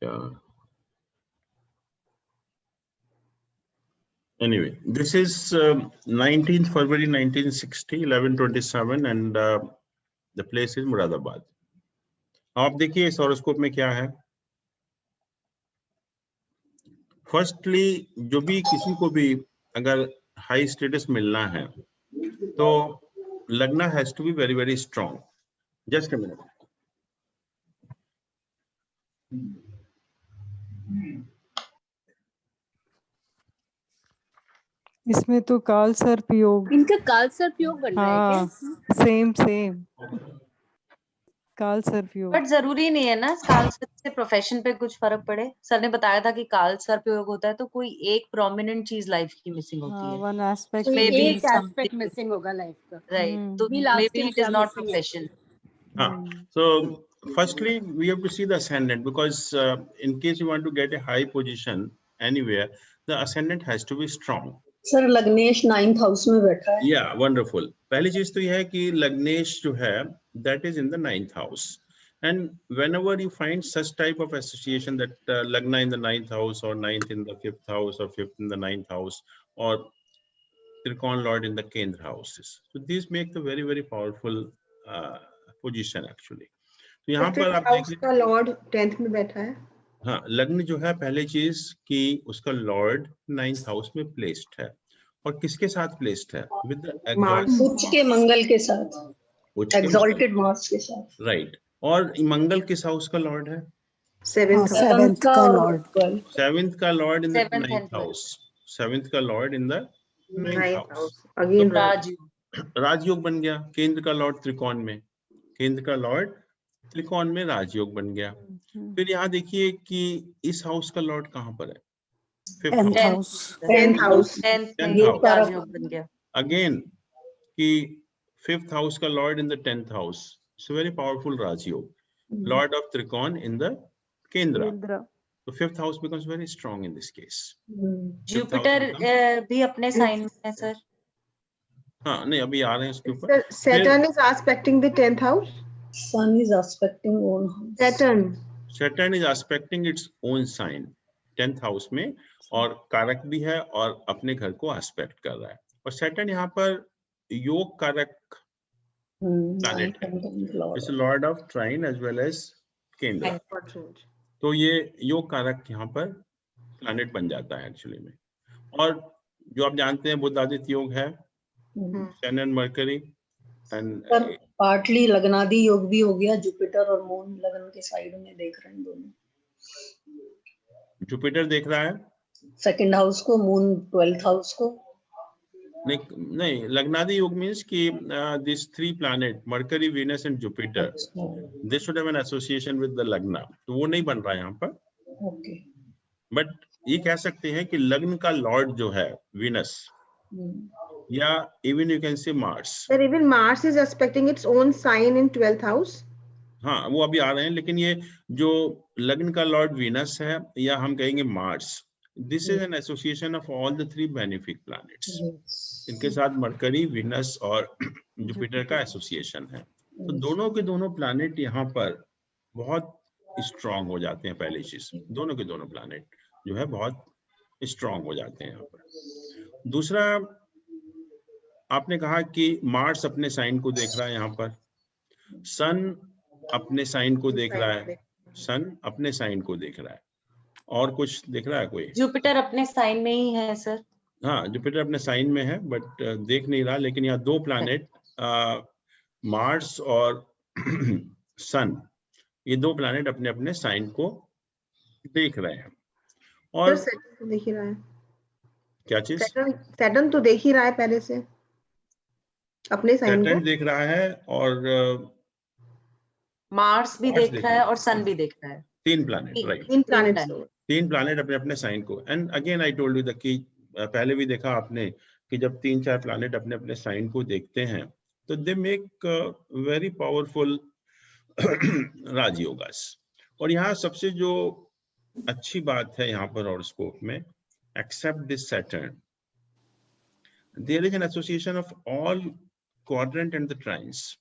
Yeah. Anyway, this is 19th February 1960 11:27 and the place is Moradabad. आप देखिए इस horoscope में क्या है। Firstly जो भी किसी को भी अगर हाई स्टेटस मिलना है तो lagna has to be very very strong. Just a minute. इसमें तो काल सर्प योग। इनका काल सर्प योग बन रहा है हाँ, क्या? सेम काल सर्प योग। बट जरूरी नहीं है ना काल सर्प से प्रोफेशन पे कुछ फर्क पड़े। सर ने बताया था कि काल सर्प योग होता है तो कोई एक प्रोमिनेंट चीज लाइफ की मिसिंग होती है। वन एस्पेक्ट कोई Maybe एक something- एस्पेक्ट मिसिंग होगा लाइफ का। राइट, तो Be last maybe in it is not missing है। profession. So firstly, we have to see the ascendant because in case you want to get a high position anywhere, the ascendant has to be strong. Sir लग्नेश 9th house में बैठा है। Yeah, wonderful. पहली चीज तो यह है कि लग्नेश जो है that is in the 9th house. And whenever you find such type of association that Lagna in the 9th house or 9th in the 5th house or 5th in the 9th house or Trikon Lord in the Kendra houses. So these make the very, very powerful position actually. तो यहाँ पर आप house देखिए का Lord 10th में बैठा है। हाँ, लग्न जो है पहले चीज कि उसका लॉर्ड 9th हाउस में प्लेस्ड है और किसके साथ प्लेस्ड है? विद मार्स उच्च के मंगल के साथ, एग्जॉल्टेड मार्स के साथ। राइट। और मंगल किस हाउस का लॉर्ड है? 7th का लॉर्ड, 7th का lord in the Seventh 9th and house. 7th का lord in the 9th 9th house. House again rajyoga. Rajyoga बन गया। केंद्र का लॉर्ड त्रिकोण में, केंद्र का लॉर्ड त्रिकोण में राजयोग बन गया। फिर यहाँ देखिए कि इस हाउस का लॉर्ड कहाँ पर है? 5th house. 10th house 10th में 10th हाउस। राजयोग बन गया। अगेन कि 5th हाउस का lord in the 10th house, so very powerful rajyoga. Lord of trikona in the kendra, तो 5th house becomes very strong in this case. Jupiter भी अपने sign में है सर। हाँ, नहीं अभी आ रहे हैं इसके ऊपर। Saturn is aspecting the 10th house. Sun is aspecting own house. Saturn is aspecting its own sign 10th house में और कारक भी है और अपने घर को एस्पेक्ट कर रहा है। और सैटर्न यहाँ पर योग कारक प्लैनेट है, it's lord of trine as well as kendra. तो ये योग कारक यहाँ पर प्लैनेट बन जाता है एक्चुअली में। और जो आप जानते हैं बुध आदित्य योग है, sun and mercury and partly लग्नादि योग भी हो गया। जुपिटर और मून लगन के साइड में देख रहे हैं दोनों। जुपिटर देख रहा है 2nd हाउस को, मून 12th हाउस को। नहीं लग्नादि योग मींस कि this 3 planet mercury, Venus and Jupiter, this should have an association with the लग्ना, तो वो नहीं बन रहा है यहाँ पर। ओके। बट ये कह सकते हैं कि लग्न का लॉर्ड जो है वीनस या even you can say Mars. Sir, even Mars is aspecting its own sign in 12th house. हाँ, वो अभी आ रहे हैं, लेकिन ये जो लग्न का लॉर्ड वीनस है या हम कहेंगे Mars, this is an association of all the 3 benefic planets. इनके साथ मरकरी, वीनस और जुपिटर का एसोसिएशन है। तो दोनों के दोनों प्लैनेट यहाँ पर बहुत स्ट्रांग हो जाते हैं। पहली चीज, दोनों के दोनों प्लैनेट जो है बहुत स्ट्रांग हो जाते हैं यहाँ पर। दूसरा, आपने कहा कि मार्स अपने साइन को देख रहा है यहाँ पर, सन अपने साइन को देख रहा है, सन अपने साइन को देख रहा है, और कुछ देख रहा है कोई? जुपिटर अपने साइन में ही है सर। हाँ, जुपिटर अपने साइन में है बट देख नहीं रहा, लेकिन यहाँ 2 प्लैनेट मार्स और सन, ये 2 प्लैनेट अपने अपने साइन को देख रहे हैं। और Saturn तो देख ही रहा है। क्या चीज? Saturn तो देख ही रहा है पहले से अपने साइन को। देख रहा है और मार्स भी देख रहा है और सन भी देख रहा है। 3 प्लैनेट, राइट। 3 प्लैनेट अपने अपने साइन को। And again I told you the कि पहले भी देखा आपने कि जब 3-4 प्लैनेट अपने अपने साइन को देखते हैं तो दे मेक वेरी पावरफुल राजयोगास। और यहाँ सबसे जो अच्छी बात है यहाँ पर हॉरोस्कोप में, except this Saturn, there is an association of all quadrant and the trines.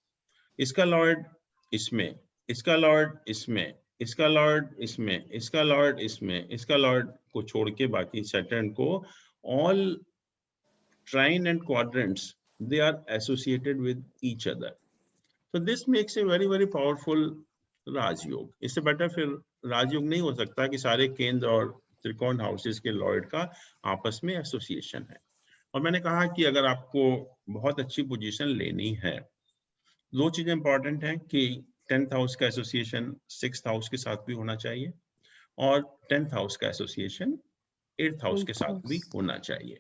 इसका लॉर्ड इसमें, इसका लॉर्ड इसमें, इसका लॉर्ड इसमें, इसका लॉर्ड इसमें, इसका लॉर्ड को छोड़ के बाकी सैटर्न को, all trine and quadrants they are associated with each other. So this makes a very very powerful rajyoga. इससे बेटर फिर राजयोग नहीं हो सकता कि सारे केंद्र और त्रिकोण हाउसेस के लॉर्ड का आपस में एसोसिएशन है। और मैंने कहा कि अगर आपको बहुत अच्छी पोजीशन लेनी है, 2 चीजें इंपॉर्टेंट हैं कि 10th हाउस का एसोसिएशन 6th हाउस के साथ भी होना चाहिए और 10th हाउस का एसोसिएशन 8th हाउस के साथ भी होना चाहिए।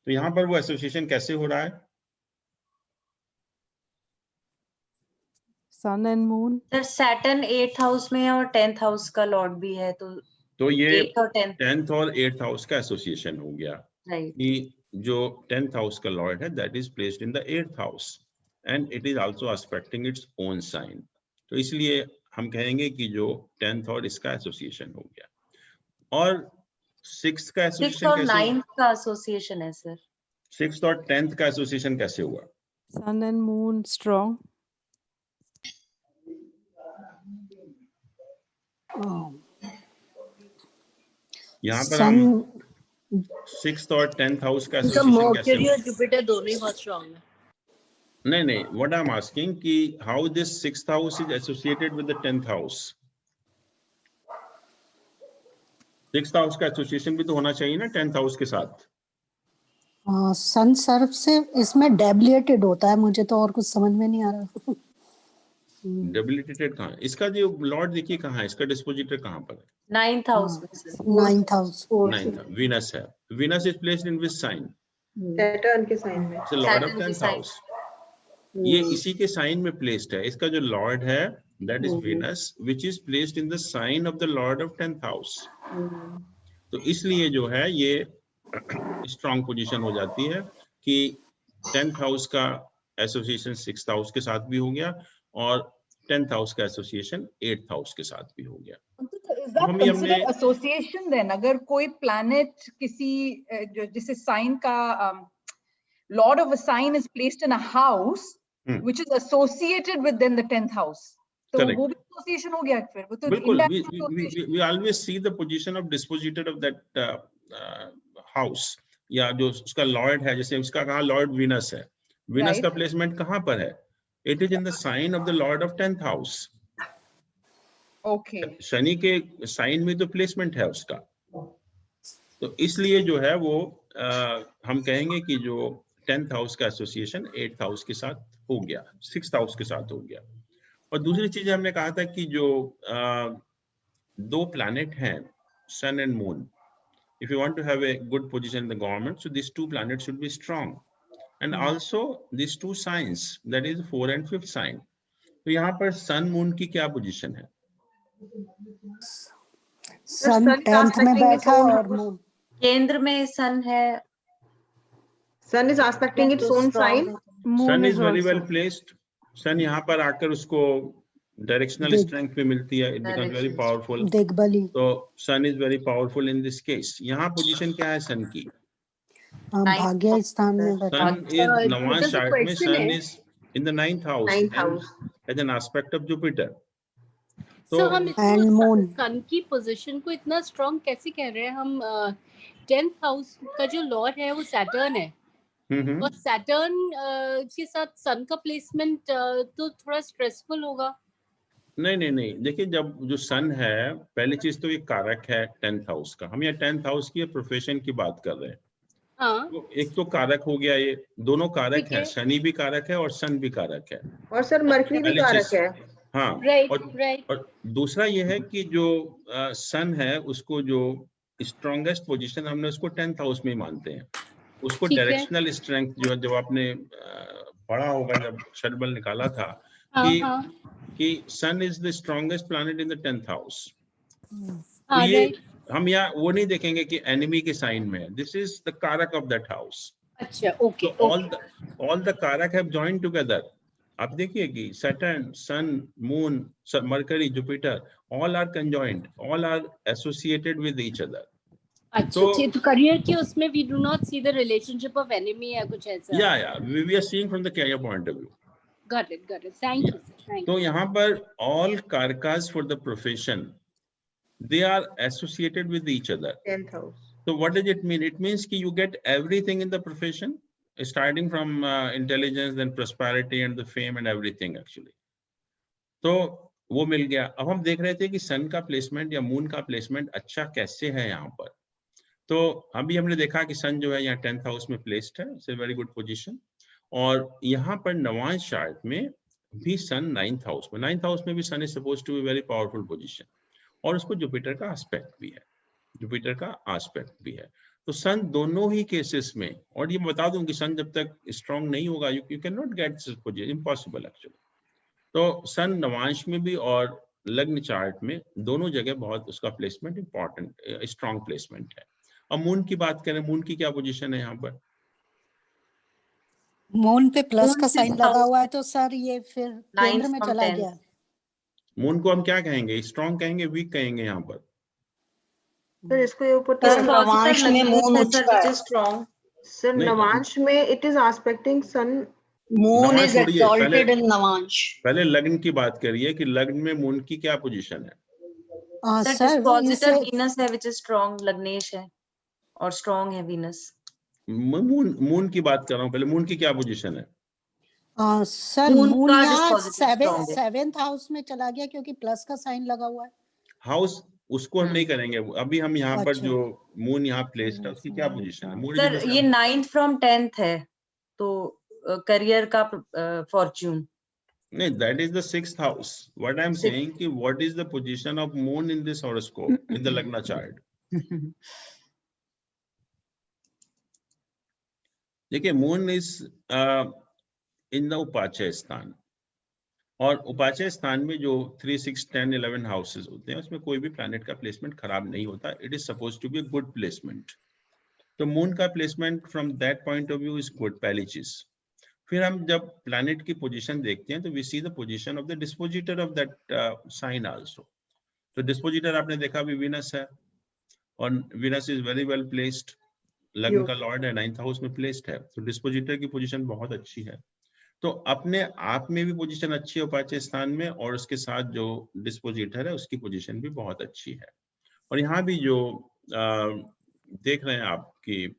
तो यहाँ पर वो एसोसिएशन कैसे हो रहा है? Sun and moon. Sir Saturn 8th house में है और 10th हाउस का लॉर्ड भी है, तो ये 8th और 10th 10th और 8th हाउस का एसोसिएशन हो गया राइट। कि जो 10th हाउस का लॉर्ड है that is placed in the 8th house and it is also aspecting its own sign. तो इसलिए हम कहेंगे कि जो 10th और इसका एसोसिएशन हो गया। और 6th का 6th एसोसिएशन और कैसे? 9th का एसोसिएशन है सर। 6th और 10th का एसोसिएशन कैसे हुआ? सन एंड मून स्ट्रॉन्ग। यहाँ पर सन हम 6th और 10th हाउस का इनका एसोसिएशन कैसे मर्क्यूरी हुआ? और जुपिटर दोनों ही बहुत स्ट्रांग है। नहीं, व्हाट आई एम आस्किंग कि how this 6th house is associated with the 10th house. 6th house का एसोसिएशन भी तो होना चाहिए ना 10th हाउस के साथ। सन सर्व से इसमें डेबिलिएटेड होता है, मुझे तो और कुछ समझ में नहीं आ रहा। डेबिलिटेटेड कहाँ है? इसका जो लॉर्ड देखिए कहाँ है, इसका डिस्पोजिटर कहाँ पर है? 9th हाउस में sir. 9th house. 9th, Venus है। Venus is placed in which sign? Saturn के साइन में। इट्स लॉर्ड ऑफ Saturn के 10th sign। हाउस। ये इसी के साइन में प्लेस्ड है। इसका जो लॉर्ड है that is Venus which is placed in the sign of the lord of 10th house. तो इसलिए जो है ये स्ट्रॉन्ग पोजीशन हो जाती है कि 10th हाउस का एसोसिएशन 6th हाउस के साथ भी हो गया और 10th हाउस का एसोसिएशन 8th हाउस के साथ भी हो गया। Is that हम ये हमने considered association then? अगर कोई planet किसी जिसे sign का lord of a sign is placed in a house which is associated within the 10th house, तो Correct. वो भी association हो गया फिर, वो तो बिल्कुल, indirect association। we always see the position of dispositor of that house या जो उसका लॉर्ड है, जैसे उसका कहाँ लॉर्ड वीनस है, वीनस का प्लेसमेंट कहाँ पर है? It is in the sign of the lord of 10th house. Okay. Shani के साइन में तो प्लेसमेंट है उसका, तो इसलिए जो है वो हम कहेंगे कि जो 10th हाउस का एसोसिएशन 8th हाउस के साथ हो गया, 6th हाउस के साथ हो गया। और दूसरी चीज हमने कहा था कि जो दो प्लैनेट हैं sun and moon, if you want to have a good position in the government, so these two planets should be strong, and also these two signs, that is 4th and 5th sign। तो यहाँ पर sun moon की क्या position है? सन 10th में बैठा और moon केंद्र में सन है। Sun is aspecting its own sign. Sun is very well placed. Sun यहाँ पर आकर उसको डायरेक्शनल स्ट्रेंथ भी मिलती है, इट बिकम्स वेरी पावरफुल। दिग्बली। तो sun is very powerful in this case. यहाँ पोजीशन क्या है सन की? भाग्य स्थान में बैठा। सन इज नवांश चार्ट में sun is in the 9th house as an aspect of Jupiter. तो हम and moon। सन की पोजीशन को इतना स्ट्रांग कैसे कह रहे हैं हम? 10th हाउस का जो लॉर्ड है वो सैटर्न है, और सैटर्न के साथ सन का प्लेसमेंट तो थोड़ा स्ट्रेसफुल होगा। नहीं, देखिए जब जो सन है, पहली चीज तो ये कारक है 10th हाउस का। हम यहाँ 10th हाउस की प्रोफेशन की बात कर रहे हैं। हाँ। तो एक तो कारक हो गया, ये दोनों कारक है, शनि भी कारक है और सन भी कारक है, और सर मरकरी भी कारक है। हाँ राइट। और दूसरा ये है कि जो सन है उसको जो स्ट्रॉन्गेस्ट पोजीशन हमने उसको 10th हाउस में ही मानते हैं। उसको डायरेक्शनल स्ट्रेंथ जो है, जब आपने पढ़ा होगा जब षटबल निकाला था कि sun is the strongest planet in the 10th house. तो ये हम यहाँ वो नहीं देखेंगे कि एनिमी के साइन में, this is the karaka of that house. अच्छा, okay. All the karaka have joined together. आप देखिए कि Saturn, sun, moon, Mercury, Jupiter, all are conjoined, all are associated with each other. अच्छा, तो करियर के उसमें we do not see the relationship of enemy या कुछ ऐसा। Yeah, we are seeing from the career point of view. Got it. Thank you, sir. Thank you. तो यहाँ पर all कारकास for the profession, they are associated with each other. 10th house. So what does it mean? It means कि you get everything in the profession, starting from intelligence, then prosperity and the fame and everything actually. तो वो मिल गया। अब हम देख रहे थे कि सन का प्लेसमेंट या मून का प्लेसमेंट अच्छा कैसे है यहाँ पर। तो अभी हमने देखा कि सन जो है यहाँ 10th हाउस में प्लेस्ड है, it's a very good position. और यहाँ पर नवांश चार्ट में भी सन 9th हाउस में, 9th हाउस में भी sun is supposed to be very powerful position, और उसको जुपिटर का एस्पेक्ट भी है। जुपिटर का एस्पेक्ट भी है। तो सन दोनों ही केसेस में, और ये बता दूं कि सन जब तक स्ट्रांग नहीं होगा you can not get this position, impossible actually. तो सन नवांश में भी और लग्न चार्ट में दोनों जगह बहुत उसका प्लेसमेंट इंपॉर्टेंट, स्ट्रांग प्लेसमेंट है। अब मून की बात करें, मून की क्या पोजीशन है यहाँ पर? मून पे प्लस मून का सिक्स साइन लगा हाउस हुआ है, तो सर ये फिर केंद्र में from चला 10th। गया। मून को हम क्या कहेंगे, स्ट्रांग कहेंगे, वीक कहेंगे यहाँ पर? सर इसको ये ऊपर सर नवांश में मून उच्च का है। स्ट्रॉन्ग। सर नहीं, नवांश में it is aspecting Sun. Moon navamsa is छोड़िए, एक्सॉल्टेड इन नवांश। पहले लग्न की बात करिए कि लग्न में मून की क्या पोजीशन है? सर सर डिस्पोजिटर इसे वीनस है विच इज स्ट्रॉन्ग, लग्नेश है और स्ट्रॉन्ग है वीनस। मून की बात कर रहा हूँ, पहले मून की क्या पोजीशन है? सर मून मून का यहाँ dispositive strong है। 7th हाउस में चला गया क्योंकि प्लस का साइन लगा हुआ है। हाउस उसको हम नहीं करेंगे अभी, हम यहाँ पर अच्छा। जो मून यहाँ प्लेस्ड है उसकी क्या पोजीशन है? मून सर ये 9th from 10th है, तो करियर का फॉर्च्यून। नहीं, that is the 6th house. What I'm saying कि what is the position of moon in this horoscope in the Lagna chart? देखिए मून इज इन द उपाचय स्थान, और उपाचय स्थान में जो 3, 6, 10, 11 हाउसेस होते हैं उसमें कोई भी प्लैनेट का प्लेसमेंट खराब नहीं होता। It is suppose to be good placement. तो मून का placement from that point of view is good, पहली चीज। फिर हम जब प्लैनेट की पोजीशन देखते हैं तो we see the position of the dispositor of that sign also. तो डिस्पोजिटर आपने देखा अभी वीनस है, और Venus is very well placed, लग्न का लॉर्ड है, 9th हाउस में प्लेस्ड है, तो डिस्पोजिटर की पोजीशन बहुत अच्छी है। तो अपने आप में भी पोजीशन अच्छी है उपाचय स्थान में, और उसके साथ जो डिस्पोजिटर है उसकी पोजीशन भी बहुत अच्छी है। और यहाँ भी जो देख रहे हैं आप कि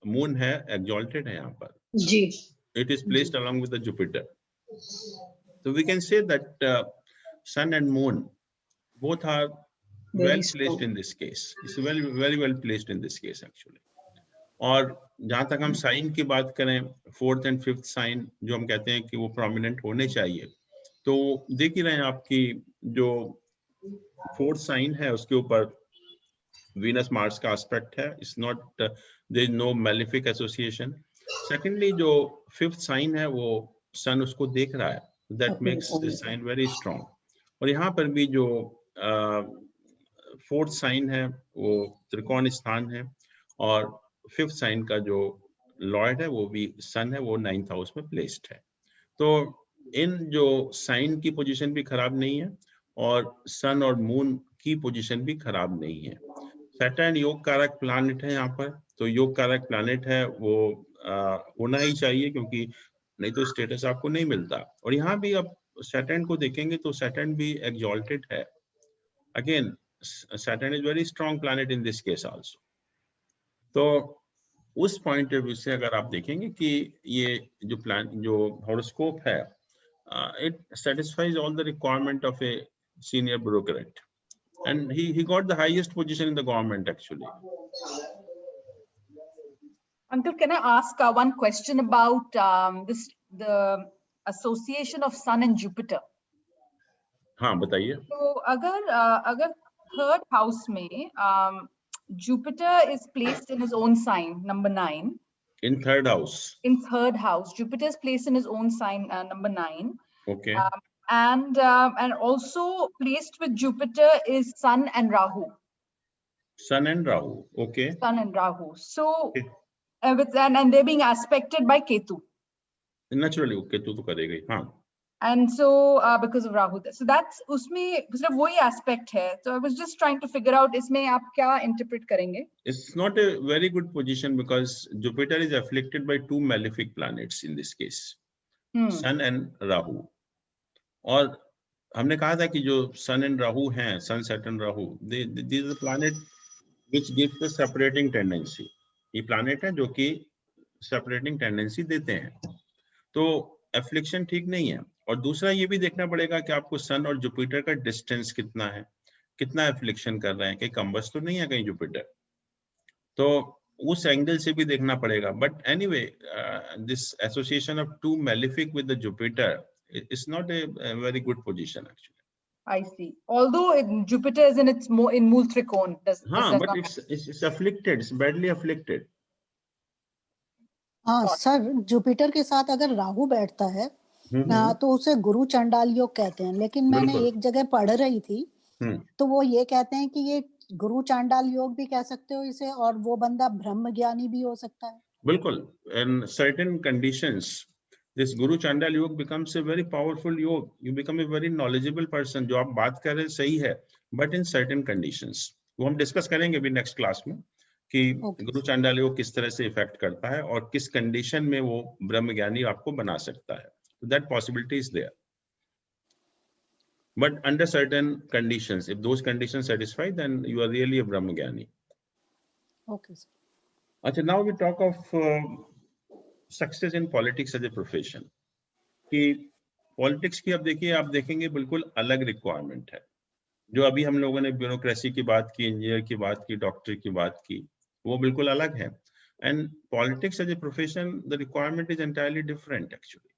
मून है, एक्सॉल्टेड है यहाँ पर जी। It is placed along with the Jupiter. So we can say that Sun and Moon both are well placed in this case. It's very well placed in this case actually. और जहां तक हम sign की बात करें, 4th and 5th sign जो हम कहते हैं कि वो प्रोमिनेंट होने चाहिए, तो देख ही रहे हैं आपकी जो 4th साइन है उसके ऊपर वीनस मार्स का एस्पेक्ट है। It's not, there is no malefic association. Secondly जो 5th साइन है वो सन उसको देख रहा है, that makes this sign very strong. और यहाँ पर भी जो 4th साइन है वो त्रिकोण स्थान है, और 5th साइन का जो लॉर्ड है वो भी सन है, वो 9th हाउस में प्लेस्ड है। तो इन जो साइन की पोजीशन भी खराब नहीं है और सन और मून की पोजीशन भी खराब नहीं है। सैटर्न योग कारक प्लैनेट है यहाँ पर, तो योग कारक प्लैनेट है वो होना ही चाहिए, क्योंकि नहीं तो स्टेटस आपको नहीं मिलता। और यहाँ भी आप सैटर्न को देखेंगे तो सैटर्न भी एक्सॉल्टेड है। Again Saturn is very strong planet in this case also. तो उस पॉइंट ऑफ व्यू से अगर आप देखेंगे कि ये जो हॉरोस्कोप है, it satisfies all the requirement of a senior bureaucrat, and he got the highest position in the government actually. Uncle, can I ask one question about the association of Sun and Jupiter? हाँ बताइए। तो अगर 3rd house में Jupiter is placed in his own sign, number 9. In 3rd house. In 3rd house, Jupiter is placed in his own sign, number 9. Okay. And also placed with Jupiter is Sun and Rahu. Sun and Rahu. Okay. Sun and Rahu. So, Okay. And they're being aspected by Ketu. Naturally, Ketu तो करेगा ही, हाँ। And so, because of Rahu, so that's उसमें सिर्फ वही aspect है. So I was just trying to figure out इसमें आप क्या interpret करेंगे? It's not a very good position because Jupiter is afflicted by 2 malefic planets in this case, Sun and Rahu. और हमने कहा था कि जो Sun and Rahu हैं, Sun, Saturn, Rahu, these are the planet which gives the separating tendency. ये planet है जो कि separating tendency देते हैं, तो affliction ठीक नहीं है। और दूसरा ये भी देखना पड़ेगा कि आपको सन और जुपिटर का डिस्टेंस कितना है, कितना एफ्लिक्शन कर रहे हैं, कहीं कम्बस तो नहीं है कहीं जुपिटर, तो उस एंगल से भी देखना पड़ेगा। But anyway this association of 2 malefic with the Jupiter is not a very good position actually. I see. Although Jupiter is in its in Mool Trikon, does but not it's afflicted, it's badly afflicted. हाँ sir, Jupiter के साथ अगर राहु बैठता है तो उसे गुरु चंडाल योग कहते हैं, लेकिन मैंने बिल्कुल। एक जगह पढ़ रही थी तो वो ये कहते हैं कि ये गुरु चांडाल योग भी कह सकते हो इसे, और वो बंदा ब्रह्म ज्ञानी भी हो सकता है। बिल्कुल, in certain conditions this Guru Chandal Yoga becomes a very powerful yoga. You become a very knowledgeable person. जो आप बात कर रहे हैं सही है, but in certain conditions. वो हम डिस्कस करेंगे भी नेक्स्ट क्लास में कि गुरु चांडाल योग किस तरह से इफेक्ट करता है और किस कंडीशन में वो ब्रह्म ज्ञानी आपको बना सकता है. That possibility is there. But under certain conditions, if those conditions satisfy, then you are really a Brahma Gyani. Okay, sir. अच्छा, now we talk of success in politics as a profession. कि politics की अब देखिए, आप देखेंगे बिल्कुल अलग requirement है. जो अभी हम लोगों ने ब्यूरोक्रेसी की बात की, इंजीनियर की बात की, डॉक्टर की बात की, वो बिल्कुल अलग है. And politics as a profession, the requirement is entirely different actually.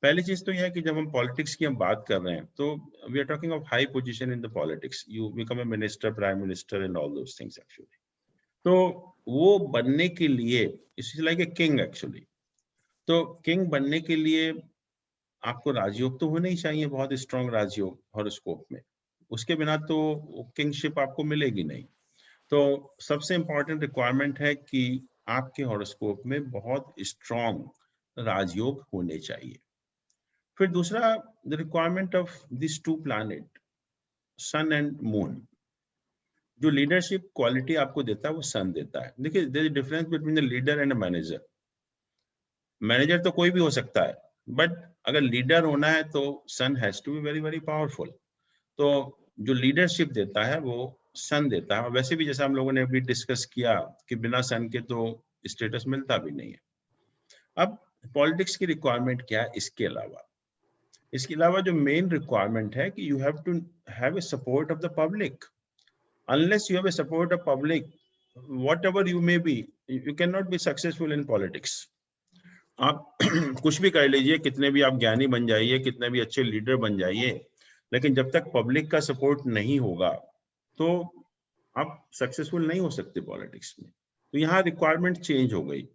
पहली चीज तो यह है कि जब हम पॉलिटिक्स की हम बात कर रहे हैं तो we are talking of high position in the politics. You become a minister, prime minister and all those things actually. तो वो बनने के लिए it's like a king actually. तो किंग बनने के लिए आपको राजयोग तो होना ही चाहिए, बहुत स्ट्रॉन्ग राजयोग हॉरोस्कोप में. उसके बिना तो किंगशिप आपको मिलेगी नहीं. तो सबसे इंपॉर्टेंट रिक्वायरमेंट है कि आपके हॉरोस्कोप में बहुत स्ट्रॉन्ग राजयोग होने चाहिए. फिर दूसरा, the requirement of this two planet Sun and Moon. जो लीडरशिप क्वालिटी आपको देता है वो सन देता है. देखिए, there is difference between the leader and a manager. Manager तो कोई भी हो सकता है, बट अगर लीडर होना है तो sun has to be very very powerful. तो जो लीडरशिप देता है वो सन देता है. और वैसे भी जैसा हम लोगों ने अभी डिस्कस किया कि बिना सन के तो स्टेटस मिलता भी नहीं है. अब पॉलिटिक्स की रिक्वायरमेंट क्या है इसके अलावा? इसके अलावा जो मेन रिक्वायरमेंट है कि you have to have a support of the public. Unless you have a support of public, whatever you may be, you can not be successful in politics. आप कुछ भी कर लीजिए, कितने भी आप ज्ञानी बन जाइए, कितने भी अच्छे लीडर बन जाइए, लेकिन जब तक पब्लिक का सपोर्ट नहीं होगा तो आप सक्सेसफुल नहीं हो सकते पॉलिटिक्स में. तो यहाँ रिक्वायरमेंट चेंज हो गई.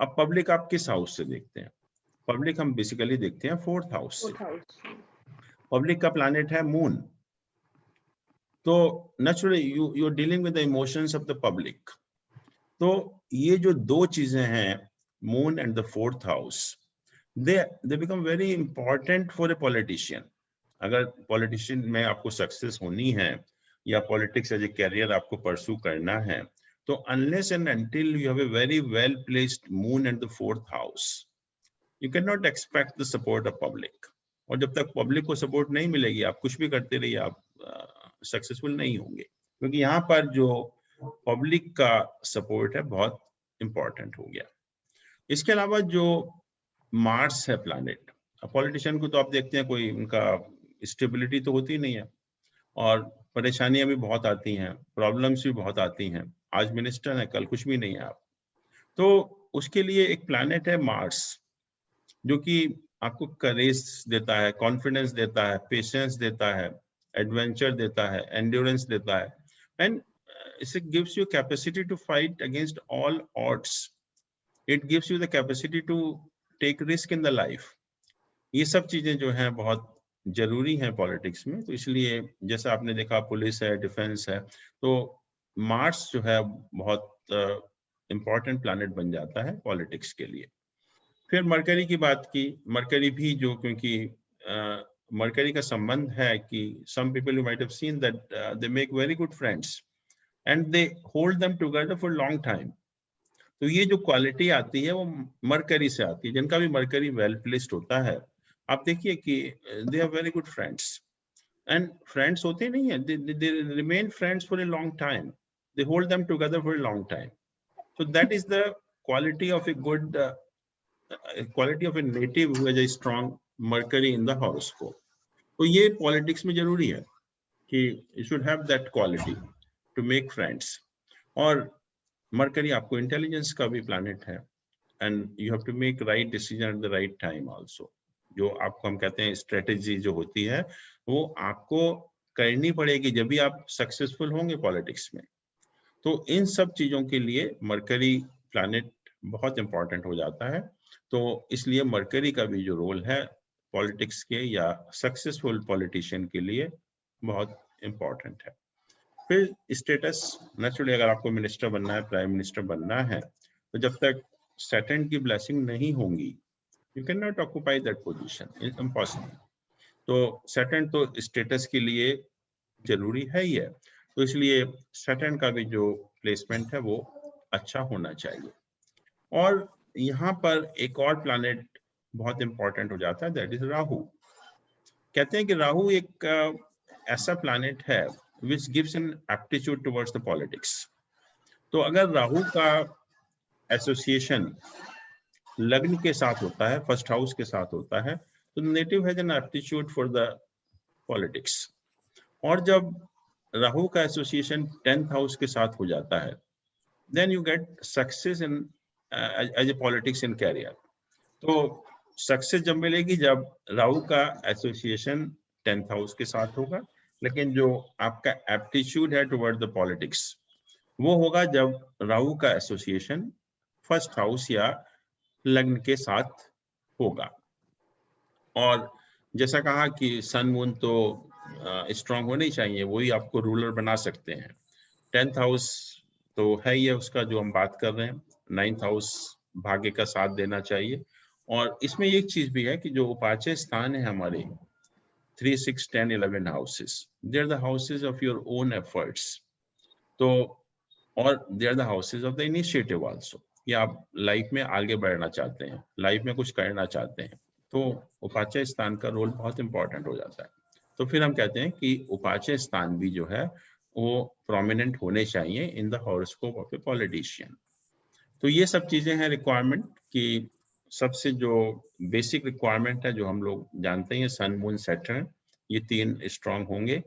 अब पब्लिक आप किस हाउस से देखते हैं? पब्लिक हम बेसिकली देखते हैं फोर्थ हाउस से. पब्लिक का प्लैनेट है मून. तो naturally you are dealing with the emotions of the public. तो ये जो दो चीजें हैं, Moon and the fourth house, they become very important for a politician. अगर पॉलिटिशियन में आपको सक्सेस होनी है या पॉलिटिक्स एज ए कैरियर आपको परस्यू करना है, तो unless and until you have a very well placed Moon and the fourth house, you cannot expect the support of public. और जब तक पब्लिक को सपोर्ट नहीं मिलेगी, आप कुछ भी करते रहिए, आप सक्सेसफुल नहीं होंगे. क्योंकि यहाँ पर जो पब्लिक का सपोर्ट है बहुत इंपॉर्टेंट हो गया. इसके अलावा जो मार्स है प्लैनेट, पॉलिटिशियन को तो आप देखते हैं कोई उनका स्टेबिलिटी तो होती नहीं है और परेशानियां भी बहुत आती हैं, प्रॉब्लम्स भी बहुत आती हैं. आज मिनिस्टर है, कल कुछ भी नहीं है आप. तो उसके लिए एक प्लैनेट है मार्स, जो कि आपको करेज देता है, कॉन्फिडेंस देता है, पेशेंस देता है, एडवेंचर देता है, एंड्योरेंस देता है, and it gives you capacity to fight against all odds. It gives you the capacity to take risk in the life. ये सब चीजें जो हैं बहुत जरूरी हैं पॉलिटिक्स में. तो इसलिए जैसा आपने देखा पुलिस है, डिफेंस है, तो मार्स जो है बहुत इंपॉर्टेंट प्लैनेट बन जाता है पॉलिटिक्स के लिए. फिर मरकरी की बात की. मरकरी भी जो, क्योंकि मरकरी का संबंध है कि some people you might have seen that they make very good friends and they hold them together for long time. तो ये जो क्वालिटी आती है वो मरकरी से आती है. जिनका भी मरकरी वेल प्लेस्ड होता है, आप देखिए कि they are very good friends. And friends होते नहीं है, they remain friends for a long time. They hold them together for a long time. So that is the quality of a good quality of a native who has a strong Mercury in the horoscope. तो ये politics में जरूरी है कि you should have that quality to make friends. और mercury आपको intelligence का भी प्लैनेट है, and you have to make right decision at the right time also. जो आपको हम कहते हैं स्ट्रेटेजी जो होती है, वो आपको करनी पड़ेगी जब भी आप सक्सेसफुल होंगे पॉलिटिक्स में। तो इन सब चीजों के लिए मरकरी प्लैनेट बहुत इंपॉर्टेंट हो जाता है। तो इसलिए मरकरी का भी जो रोल है पॉलिटिक्स के या सक्सेसफुल पॉलिटिशियन के लिए बहुत इंपॉर्टेंट है। फिर स्टेटस, नेचुरली अगर आपको मिनिस्टर बनना है, प्राइम मिनिस्टर बनना है, तो जब तक सैटर्न की ब्लेसिंग नहीं होंगी, you can not occupy that position, it's impossible. तो सैटर्न तो स्टेटस के लिए जरूरी है ही है, तो इसलिए सैटर्न का भी जो प्लेसमेंट है वो अच्छा होना चाहिए। और यहाँ पर एक और प्लैनेट बहुत इंपॉर्टेंट हो जाता है, दैट इज राहु। कहते हैं कि राहु एक ऐसा प्लैनेट है which gives an aptitude towards the politics. तो अगर राहु का एसोसिएशन लग्न के साथ होता है, फर्स्ट हाउस के साथ होता है, तो native has an aptitude for the politics. और जब राहु का एसोसिएशन 10th हाउस के साथ हो जाता है, then you get success in as a politics in career. तो सक्सेस जब मिलेगी जब राहु का एसोसिएशन 10th हाउस के साथ होगा, लेकिन जो आपका एप्टीट्यूड है टुवर्ड द पॉलिटिक्स वो होगा जब राहु का एसोसिएशन फर्स्ट हाउस या लग्न के साथ होगा। और जैसा कहा कि सन मून तो स्ट्रांग होने चाहिए, वही आपको रूलर बना सकते हैं। 10th हाउस तो है ही है उसका जो हम बात कर रहे हैं, 9th हाउस भाग्य का साथ देना चाहिए। और इसमें एक चीज भी है कि जो उपाच्य स्थान है हमारे 3, 6, 10, 11 houses, they are the houses of your own efforts. तो और they are the houses of the initiative also. या आप लाइफ में आगे बढ़ना चाहते हैं, लाइफ में कुछ करना चाहते हैं, तो उपाच्य स्थान का रोल बहुत इंपॉर्टेंट हो जाता है। तो फिर हम कहते हैं कि उपाच्य स्थान भी जो है वो प्रोमिनेंट होने चाहिए in the horoscope of a politician. तो ये सब चीजें हैं रिक्वायरमेंट की। सबसे जो बेसिक रिक्वायरमेंट है जो हम लोग जानते हैं, सन मून सैटर्न, ये 3 स्ट्रांग होंगे।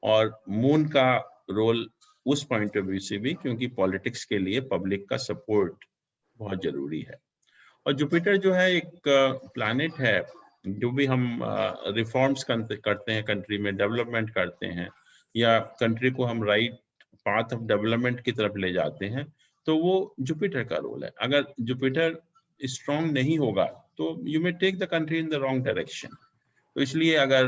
और मून का रोल उस पॉइंट ऑफ व्यू से भी, क्योंकि पॉलिटिक्स के लिए पब्लिक का सपोर्ट बहुत जरूरी है। और जुपिटर जो है एक प्लैनेट है, जो भी हम रिफॉर्म्स करते हैं, कंट्री में डेवलपमेंट करते हैं, या कंट्री को हम राइट पाथ ऑफ डेवलपमेंट की तरफ ले जाते हैं, तो वो जुपिटर का रोल है। अगर जुपिटर स्ट्रॉन्ग नहीं होगा तो you may take the country in the wrong direction. तो इसलिए अगर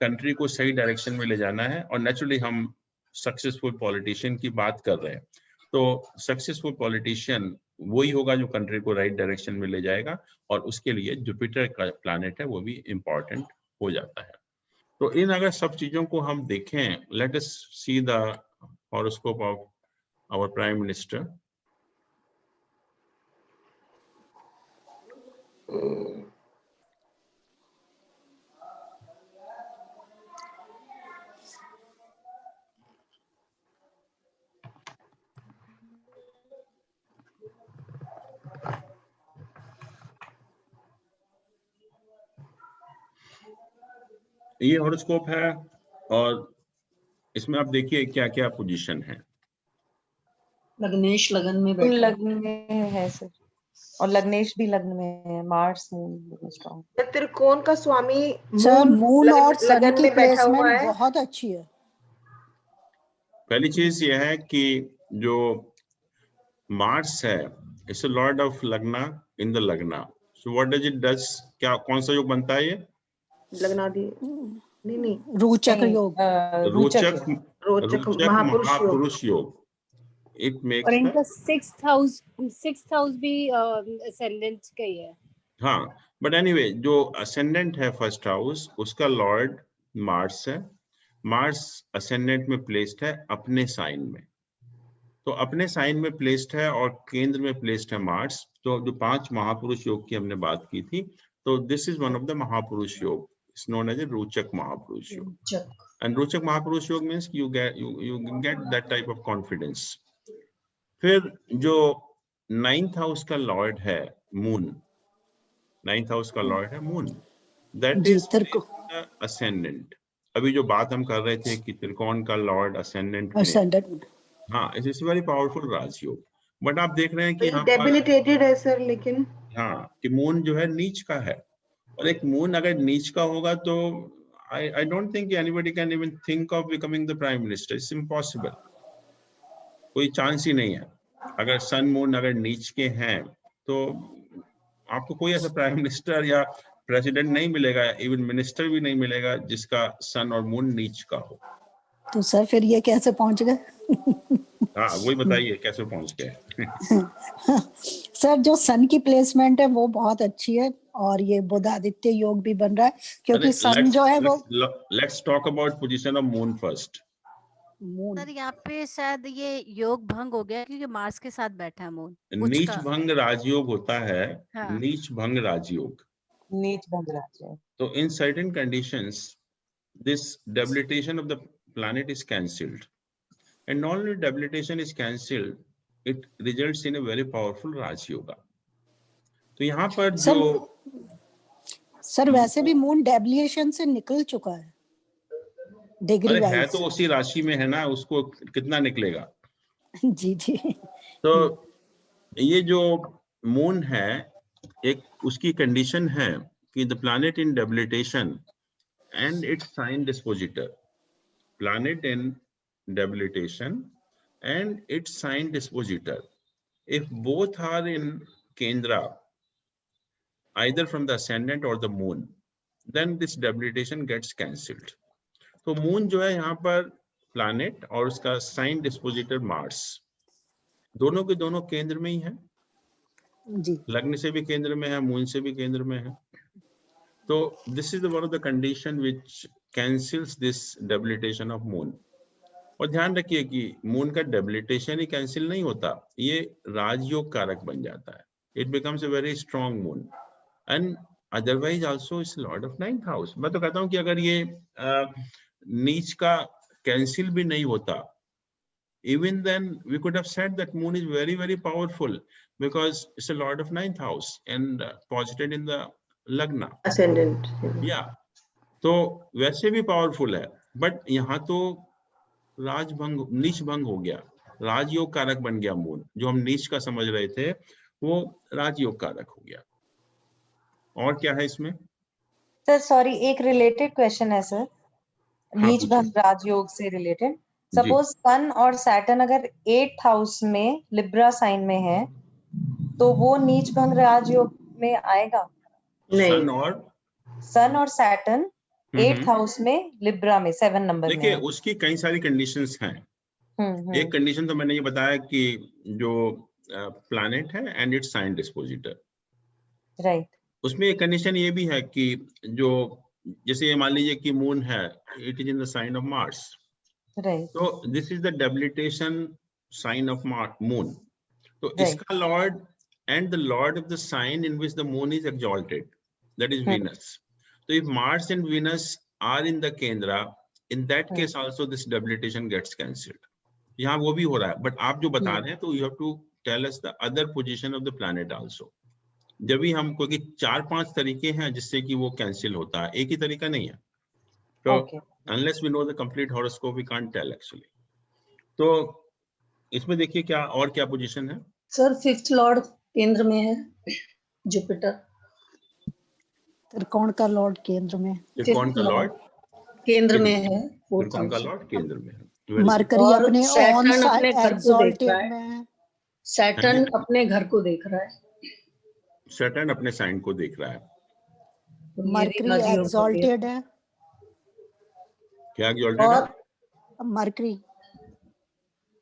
कंट्री को सही डायरेक्शन में ले जाना है, और नेचुरली हम सक्सेसफुल पॉलिटिशियन की बात कर रहे हैं, तो सक्सेसफुल पॉलिटिशियन वही होगा जो कंट्री को राइट डायरेक्शन में ले जाएगा, और उसके लिए जुपिटर का प्लैनेट है वो भी इंपॉर्टेंट हो जाता है। तो इन अगर सब चीजों को हम देखें, let us see the horoscope of our prime minister. ये हॉरोस्कोप है और इसमें आप देखिए क्या क्या पोजीशन है। लग्नेश लगन में बैठा, लग्न में है सर, और लग्नेश भी लग्न में है, मार्स मून स्ट्रांग। त्रिकोण का स्वामी सर मून और सन लगन की में बैठा हुआ प्लेसमेंट है। बहुत अच्छी है। पहली चीज ये है कि जो मार्स है, इट्स अ लॉर्ड ऑफ लग्ना इन द लग्ना। सो व्हाट डज इट डज, क्या कौन सा योग बनता है ये? लग्नादि नहीं रोचक योग, रोचक महापुरुष योग। इट मेक्स, और इनका 6th हाउस भी असेंडेंट का ही है। हाँ, बट एनीवे जो असेंडेंट है फर्स्ट हाउस, उसका लॉर्ड मार्स है। मार्स असेंडेंट में प्लेस्ड है अपने साइन में, तो अपने साइन में प्लेस्ड है और केंद्र में प्लेस्ड है मार्स। तो जो 5 महापुरुष योग की हमने बात की थी, तो this is one of the महापुरुष योग, इट्स नोन एज ए रोचक महापुरुष योग। एंड रोचक महापुरुष योग means you get that type of confidence. फिर जो 9th हाउस का लॉर्ड है मून, 9th हाउस का लॉर्ड है मून, दैट इज असेंडेंट। अभी जो बात हम कर रहे थे कि त्रिकोण का लॉर्ड असेंडेंट में, हाँ, it is very powerful rajyoga. But आप देख रहे हैं कि डेबिलिटेटेड है सर, लेकिन हाँ कि मून जो है नीच का है, और एक मून अगर नीच का होगा तो I don't think anybody can even think of becoming the prime minister. It's impossible. कोई चांस ही नहीं है. अगर सन मून अगर नीच के हैं तो आपको कोई ऐसा प्राइम मिनिस्टर या प्रेसिडेंट नहीं मिलेगा, इवन मिनिस्टर भी नहीं मिलेगा जिसका सन और मून नीच का हो. तो सर फिर ये कैसे पहुंच गए? हाँ, वही बताइए कैसे पहुंच गए. सर जो सन की प्लेसमेंट है वो बहुत अच्छी है और ये बुध आदित्य योग भी बन रहा है क्योंकि सन जो है वो. Let's talk about position of moon first. Moon sir यहाँ पे शायद ये योग भंग हो गया क्योंकि मार्स के साथ बैठा है मून. नीच भंग राजयोग होता है. हाँ. नीच भंग राजयोग. नीच भंग राजयोग. तो in certain conditions this debilitation of the planet is cancelled, and not only debilitation is cancelled, it results in a very powerful Raj Yoga. तो यहाँ पर जो सर वैसे भी मून डेबिलिएशन से निकल चुका है डिग्री वाइज. है तो उसी राशि में है ना, उसको कितना निकलेगा. जी जी. तो ये जो मून है एक उसकी कंडीशन है कि the planet in debilitation and its sign dispositor, planet in debilitation and its sign dispositor, if both are in Kendra, either from the ascendant or the moon, then this debilitation gets cancelled. तो moon जो है यहाँ पर planet और उसका sign dispositor Mars दोनों के दोनों केंद्र में ही है जी. लग्न से भी केंद्र में है, मून से भी केंद्र में है. So this is one of the condition which cancels this debilitation of moon. और ध्यान रखिए कि मून का debilitation ही cancel नहीं होता, ये राजयोग कारक बन जाता है. It becomes a very strong moon and otherwise also is lord of 9th house. मैं तो कहता हूँ कि अगर ये नीच का cancel भी नहीं होता, even then we could have said that moon is very very powerful because it's a lord of 9th house and posited in the लग्ना ascendant. या तो वैसे भी पावरफुल है, बट यहाँ तो राजभंग नीच भंग हो गया, राजयोग कारक बन गया मून. जो हम नीच का समझ रहे थे वो राजयोग कारक हो गया. और क्या है इसमें? सर सॉरी, एक रिलेटेड क्वेश्चन है सर. नीच भंग राजयोग से रिलेटेड. सपोज सन और सैटर्न अगर 8th हाउस में लिब्रा साइन में है तो वो नीच भंग राजयोग में आएगा? सन और सैटर्न 8th हाउस में लिब्रा में 7 नंबर में. देखिए उसकी कई सारी कंडीशंस हैं. एक कंडीशन तो मैंने ये बताया कि जो प्लैनेट है and its sign dispositor, right. उसमें एक कंडीशन ये भी है कि जो जैसे मान लीजिए कि मून है, it is in the sign of Mars, right. तो this is the debilitation sign of moon. तो इसका lord and the lord of the sign in which the moon is exalted, that is Venus. So if Mars and Venus are in the Kendra, in that case also this debilitation gets cancelled. यहाँ वो भी हो रहा है, but आप जो बता रहे हैं तो you have to tell us the other position of the planet also. जब भी हम क्योंकि 4-5 तरीके हैं जिससे कि वो कैंसिल होता है, एक ही तरीका नहीं है. तो unless we know the complete horoscope we can't tell actually. तो इसमें देखिए क्या और क्या पोजीशन है. सर 5th लॉर्ड केंद्र में है, जुपिटर. त्रिकोण का लॉर्ड केंद्र में. त्रिकोण का लॉर्ड केंद्र में है. त्रिकोण का लॉर्ड केंद्र में है. मरकरी अपने सैटर्न अपने घर को देख रहा में है. सैटर्न अपने घर को देख रहा है. सैटर्न अपने साइन को देख रहा है. मरकरी एक्सॉल्टेड है. क्या एक्सॉल्टेड है?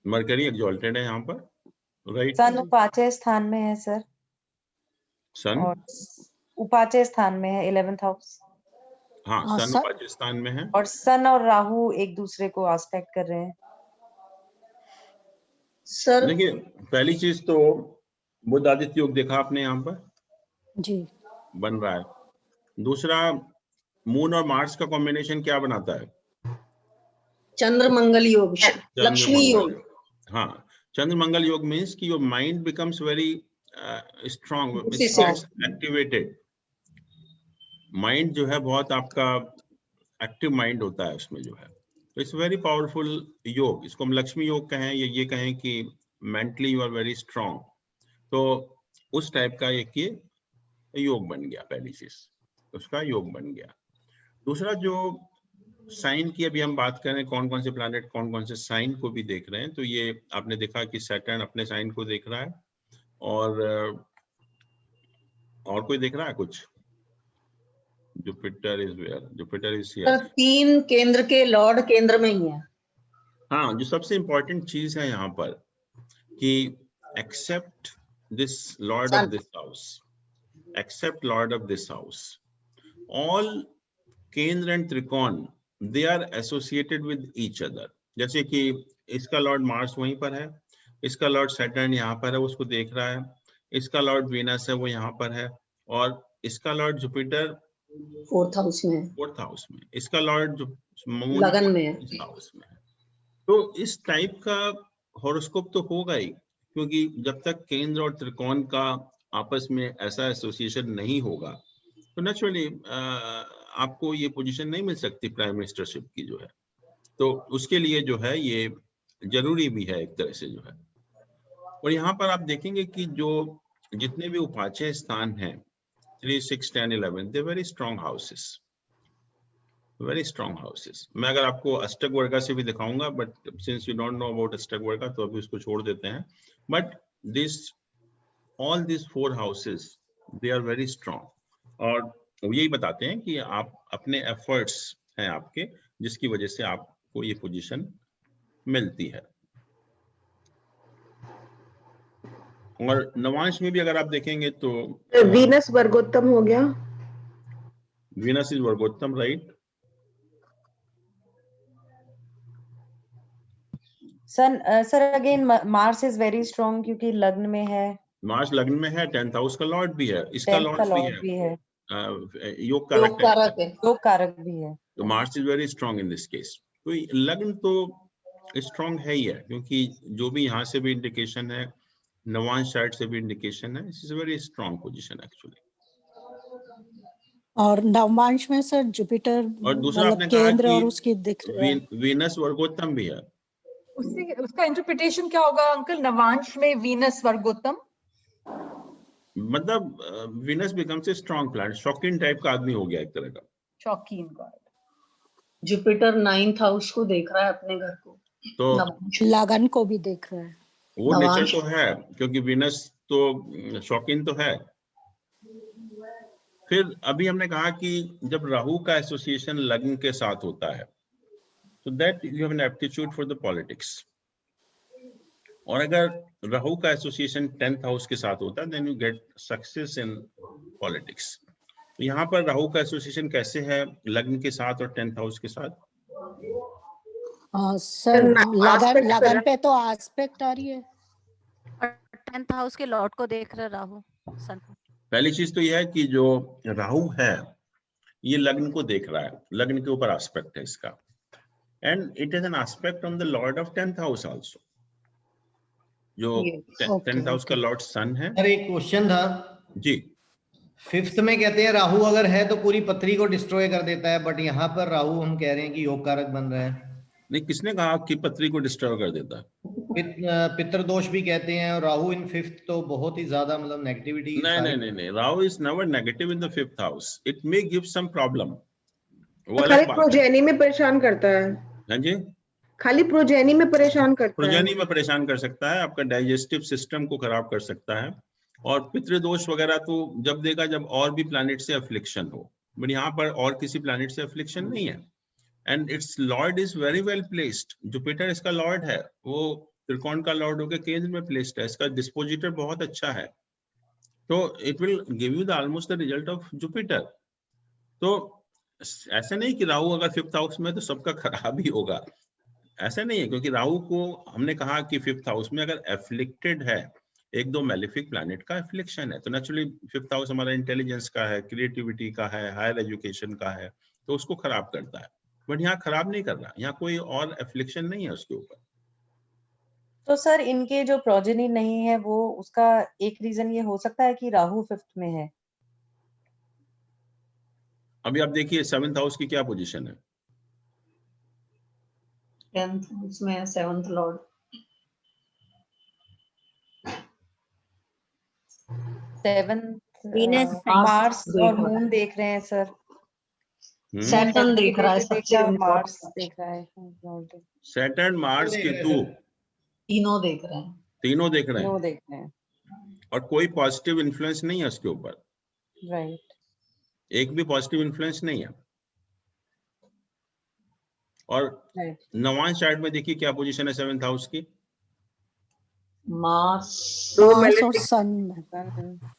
मरकरी एक्सॉल्टेड है यहाँ पर. राइट. सन उपाचय स्थान में है सर. सन और उपाचय स्थान में है 11th हाउस. हाँ, सन उपाचय स्थान में है. और सन और राहु एक दूसरे को एस्पेक्ट कर रहे हैं. सर देखिए पहली चीज तो बुध आदित्य योग देखा आपने यहाँ पर जी बन रहा है. दूसरा मून और मार्स का कॉम्बिनेशन क्या बनाता है? चंद्र मंगल योग, लक्ष्मी योग. हाँ, चंद्र मंगल योग मीन्स कि your mind becomes very strong, activated. Mind जो है बहुत आपका एक्टिव माइंड होता है उसमें जो है. तो इट्स वेरी पावरफुल योग. इसको हम लक्ष्मी योग कहें या ये कहें कि mentally you are very strong. तो उस टाइप का एक ये योग बन गया पहली चीज. उसका योग बन गया। दूसरा जो साइन की अभी हम बात करें, कौन कौन से प्लैनेट कौन कौन से साइन को भी देख रहे हैं, तो ये आपने देखा कि सैटर्न अपने साइन को देख रहा है, और कोई देख रहा है कुछ? Jupiter is where, Jupiter is here. 3 केंद्र के लॉर्ड केंद्र में ही है। हाँ, जो सबसे इंपॉर्टेंट चीज है यहाँ पर कि except this lord of this house, except lord of this house, all kendra and trikona they are associated with each other. जैसे कि इसका लॉर्ड मार्स वहीं पर है, इसका लॉर्ड सैटर्न यहाँ पर है, उसको देख रहा है, इसका लॉर्ड वीनस है वो यहाँ पर है, और इसका लॉर्ड जुपिटर 4th हाउस में, 4th हाउस में, इसका लॉर्ड मून लगन में है। हाउस में है। तो इस टाइप का हॉरोस्कोप तो होगा ही, क्योंकि जब तक केंद्र और त्रिकोण का आपस में ऐसा एसोसिएशन नहीं होगा तो नेचुरली आपको ये पोजीशन नहीं मिल सकती प्राइम मिनिस्टरशिप की जो है। तो उसके लिए जो है ये जरूरी भी है एक तरह से जो है। और यहाँ पर आप देखेंगे कि जो जितने भी उपाचय स्थान हैं 3, 6, 10, 11 they very strong houses, very strong houses. मैं अगर आपको अष्टक वर्गा से भी दिखाऊंगा, but since you don't know about ashtakavarga तो अभी उसको छोड़ देते हैं। But this all this 4 houses they are very strong, और यही बताते हैं कि आप अपने एफर्ट्स हैं आपके, जिसकी वजह से आपको ये पोजीशन मिलती है। और नवांश में भी अगर आप देखेंगे तो वीनस वर्गोत्तम हो गया, Venus is vargottama, right. Sir again Mars is very strong क्योंकि लग्न में है। मार्स लग्न में है, 10th हाउस का लॉर्ड भी है, इसका 10th का लॉर्ड भी है, योग कारक है, योग कारक भी है। तो Mars is very strong in this case. तो लग्न तो स्ट्रॉन्ग है ही है, क्योंकि जो भी यहाँ से भी इंडिकेशन है, नवांश साइड से भी इंडिकेशन है, it's very strong position actually. और नवमांश में सर जुपिटर और दूसरा मतलब आपने कहा केंद्र कि और उसकी दिख वीनस वर्गोत्तम भी है। उसका इंटरप्रिटेशन क्या होगा अंकल? नवांश में वीनस वर्गोत्तम मतलब Venus becomes a strong planet, शौकीन टाइप का आदमी हो गया एक तरह का, शौकीन गॉड। जुपिटर 9th हाउस को देख रहा है अपने घर को, तो लगन को भी देख रहा है। वो नेचर तो है, क्योंकि वीनस तो शौकीन तो है। फिर अभी हमने कहा कि जब राहु का एसोसिएशन लग्न के साथ होता है तो that you have an aptitude for the politics, और अगर राहु का एसोसिएशन 10th हाउस के साथ होता है then you get success in politics. तो यहाँ पर राहु का एसोसिएशन कैसे है लग्न के साथ और 10th हाउस के साथ? सर लगन पे तो एस्पेक्ट आ रही है, और 10th हाउस के लॉर्ड को देख रहे राहु सन। पहली चीज तो यह है कि जो राहु है ये लग्न को देख रहा है, लग्न के ऊपर एस्पेक्ट है इसका, and it is an aspect on the lord of 10th house also, जो 10th हाउस का लॉर्ड सन है। सर एक क्वेश्चन था जी। 5th में कहते हैं राहु अगर है तो पूरी पत्री को डिस्ट्रॉय कर देता है, बट यहाँ पर राहु हम कह रहे हैं कि योग कारक बन रहा है। नहीं, किसने कहा कि पत्री को डिस्ट्रॉय कर देता है? पितृदोष भी कहते हैं, और राहु इन 5th तो बहुत ही ज्यादा मतलब नेगेटिविटी। नहीं, Rahu is never negative in the 5th house, it may give some problem, वो खाली अलग बात है। प्रोजेनी में परेशान करता है। हाँ जी, खाली प्रोजेनी में परेशान करता है। प्रोजेनी में परेशान कर सकता है, आपका डाइजेस्टिव सिस्टम को खराब कर सकता है, और पितृदोष वगैरह तो जब देगा जब और भी प्लैनेट से अफ्लिक्शन हो, बट यहाँ पर और किसी प्लैनेट से अफ्लिक्शन नहीं है, and it's Lord is very well placed. Jupiter इसका लॉर्ड है, वो त्रिकोण का लॉर्ड होकर केंद्र में प्लेस्ड है, इसका डिस्पोजिटर बहुत अच्छा है, तो it will give you the almost the result of Jupiter. तो ऐसा नहीं कि राहु अगर 5th हाउस में तो सबका खराब ही होगा, ऐसा नहीं है, क्योंकि राहु को हमने कहा कि 5th हाउस में अगर एफ्लिक्टेड है, एक दो मैलिफिक प्लैनेट का एफ्लिक्शन है, तो नेचुरली 5th हाउस हमारा इंटेलिजेंस का है, क्रिएटिविटी का है, हायर एजुकेशन का है, तो उसको खराब करता है, बट यहाँ खराब नहीं कर रहा, यहाँ कोई और एफ्लिक्शन नहीं है उसके ऊपर। तो सर इनके जो प्रोजेनी नहीं है वो उसका एक रीजन ये हो सकता है कि राहु 5th में है। अभी आप देखिए 7th हाउस की क्या पोजीशन है? 10th हाउस में 7th लॉर्ड, 7th मार्स और मून देख रहे हैं सर। सैटर्न देख रहा है सबसे मार्स देख रहा है। सैटर्न, मार्स, केतु तीनों देख रहे हैं। तीनों देख रहे तीनों हैं देख रहे हैं। और कोई पॉजिटिव इन्फ्लुएंस नहीं है उसके ऊपर। राइट। एक भी पॉजिटिव इन्फ्लुएंस नहीं है। और नवांश चार्ट में देखिए क्या पोजीशन है 7th हाउस की। मार्स और सन में।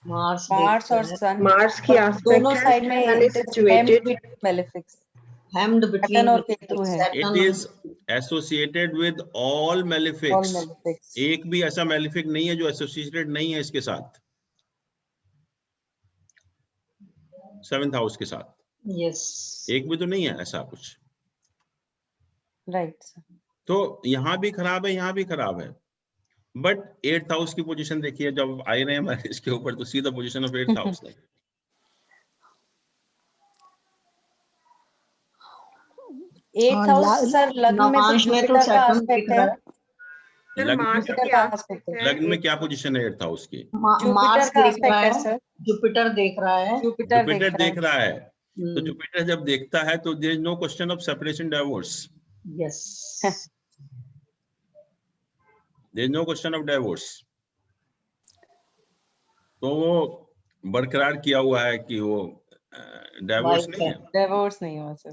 मार्स और सन, मार्स की आस्पेक्ट दोनों साइड में सिचुएटेड मेलेफिक्स, hemmed between और केतु है। It is associated with all malefics. एक भी ऐसा मेलिफिक नहीं है जो एसोसिएटेड नहीं है इसके साथ, 7th हाउस के साथ। यस, एक भी तो नहीं है ऐसा कुछ। राइट। तो यहाँ भी खराब है, यहाँ भी खराब है। बट 8th हाउस की पोजीशन देखिए, जब आए रहे हैं मैरिज के ऊपर तो सीधा पोजीशन ऑफ 8th हाउस है। एट हाउस सर लग्न में तो जुपिटर का एस्पेक्ट है। लग्न में क्या पोजीशन है 8th हाउस की? मार्स देख रहा है सर, जुपिटर देख रहा है, जुपिटर देख रहा है। तो जुपिटर जब देखता है तो there is no question of separation, divorce. Yes, there is no question of divorce. तो वो बरकरार किया हुआ है कि वो डाइवोर्स नहीं है। डाइवोर्स नहीं हुआ सर,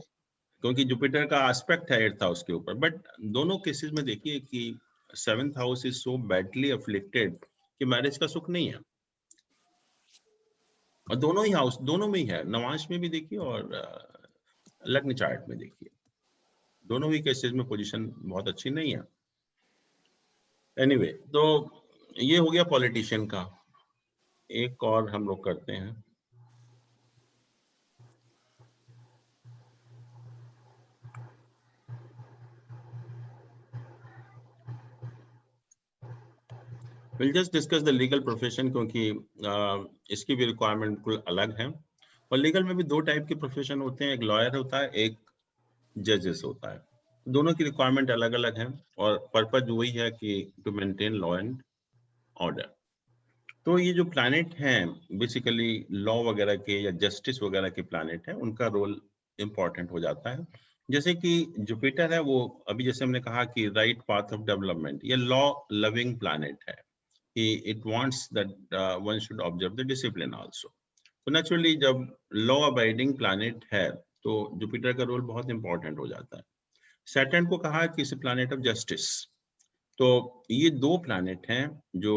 क्योंकि जुपिटर का एस्पेक्ट है 8th हाउस के ऊपर। बट दोनों केसेस में देखिए कि 7th house is so badly afflicted कि मैरिज का सुख नहीं है। और दोनों ही हाउस, दोनों में ही है, नवांश में भी देखिए और लग्न चार्ट में देखिए, दोनों ही केसेस में पोजीशन बहुत अच्छी नहीं है। एनीवे, तो ये हो गया पॉलिटिशियन का। एक और हम लोग करते हैं। We'll just discuss the legal profession, क्योंकि इसकी भी रिक्वायरमेंट बिल्कुल अलग है। और लीगल में भी दो टाइप के प्रोफेशन होते हैं, एक लॉयर होता है, एक जजेस होता है। दोनों की रिक्वायरमेंट अलग अलग है और पर्पज वही है कि to maintain law and order. तो ये जो प्लैनेट हैं बेसिकली लॉ वगैरह के या जस्टिस वगैरह के प्लैनेट हैं, उनका रोल इम्पॉर्टेंट हो जाता है। जैसे कि जुपिटर है, वो अभी जैसे हमने कहा कि राइट पाथ ऑफ डेवलपमेंट, ये लॉ लविंग प्लैनेट है। It wants that one should observe the discipline also. So naturally जब law abiding planet है तो जुपिटर का रोल बहुत इंपॉर्टेंट हो जाता है। सैटर्न को कहा कि इस प्लैनेट ऑफ जस्टिस। तो ये दो प्लैनेट हैं जो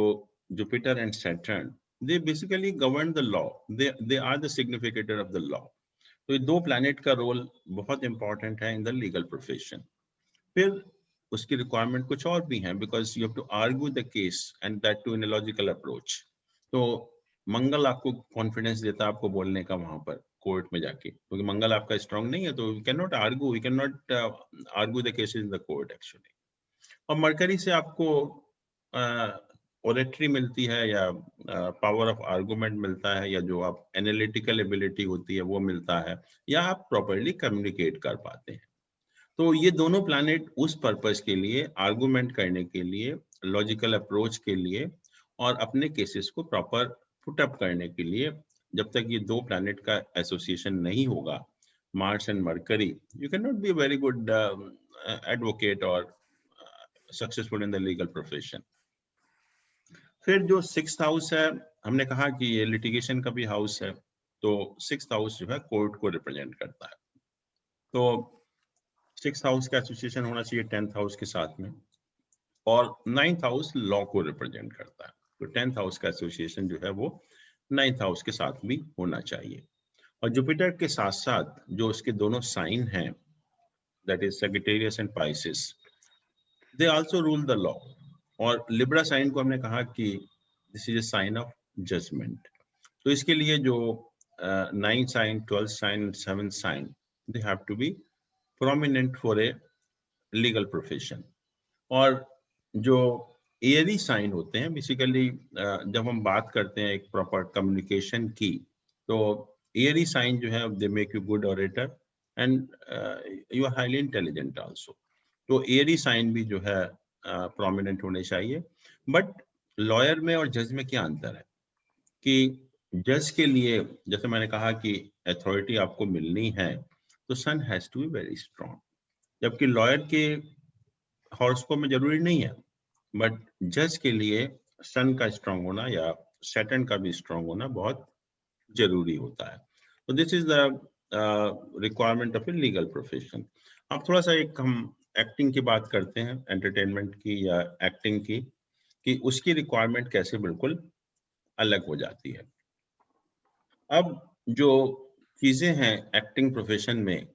Jupiter and Saturn, they basically govern the law, they are the significator of the law. तो ये दो प्लैनेट का रोल बहुत इंपॉर्टेंट है इन द लीगल प्रोफेशन। फिर उसकी रिक्वायरमेंट कुछ और भी हैं, because you have to argue the case and that too in a logical approach. तो मंगल आपको कॉन्फिडेंस देता है आपको बोलने का वहां पर कोर्ट में जाके, क्योंकि मंगल आपका स्ट्रांग नहीं है तो we can not argue, we can not argue the cases in the court actually. और मरकरी से आपको ओरेटरी मिलती है या पावर ऑफ आर्गुमेंट मिलता है, या जो आप एनालिटिकल एबिलिटी होती है वो मिलता है, या आप प्रॉपरली कम्युनिकेट कर पाते हैं। तो ये दोनों प्लैनेट उस पर्पस के लिए, आर्गुमेंट करने के लिए, लॉजिकल अप्रोच के लिए और अपने केसेस को प्रॉपर पुट अप करने के लिए, जब तक ये दो प्लैनेट का एसोसिएशन नहीं होगा, Mars and Mercury, you can not be a very good advocate और successful in the legal profession. फिर जो 6th हाउस है, हमने कहा कि ये लिटिगेशन का भी हाउस है। तो 6th हाउस जो है कोर्ट को रिप्रेजेंट करता है। तो 6th हाउस का एसोसिएशन होना चाहिए 10th हाउस के साथ में, और 9th हाउस लॉ को रिप्रेजेंट करता है। तो 10th हाउस का एसोसिएशन जो है वो 9th हाउस के साथ भी होना चाहिए। और जुपिटर के साथ साथ जो उसके दोनों साइन हैं, that is Sagittarius and Pisces, they also rule the law. और लिब्रा साइन को हमने कहा कि this is a sign of judgement. तो इसके लिए जो 9th sign, 12th sign, 7th sign, they have to be prominent for a legal profession। और जो एयरी साइन होते हैं बेसिकली, जब हम बात करते हैं एक प्रॉपर कम्युनिकेशन की, तो एयरी साइन जो है they make you good orator and you are highly intelligent also. तो एयरी साइन भी जो है प्रोमिनेंट होने चाहिए। बट लॉयर में और जज में क्या अंतर है कि जज के लिए जैसे मैंने कहा कि अथॉरिटी आपको मिलनी है तो sun has to be very strong, जबकि लॉयर के हॉरोस्कोप में जरूरी नहीं है, बट जज के लिए सन का स्ट्रांग होना या सैटर्न का भी स्ट्रांग होना बहुत जरूरी होता है। तो this is the requirement of a legal profession. अब थोड़ा सा एक हम एक्टिंग की बात करते हैं, एंटरटेनमेंट की या एक्टिंग की, कि उसकी रिक्वायरमेंट कैसे बिल्कुल अलग हो जाती है। अब जो चीजें हैं एक्टिंग प्रोफेशन में,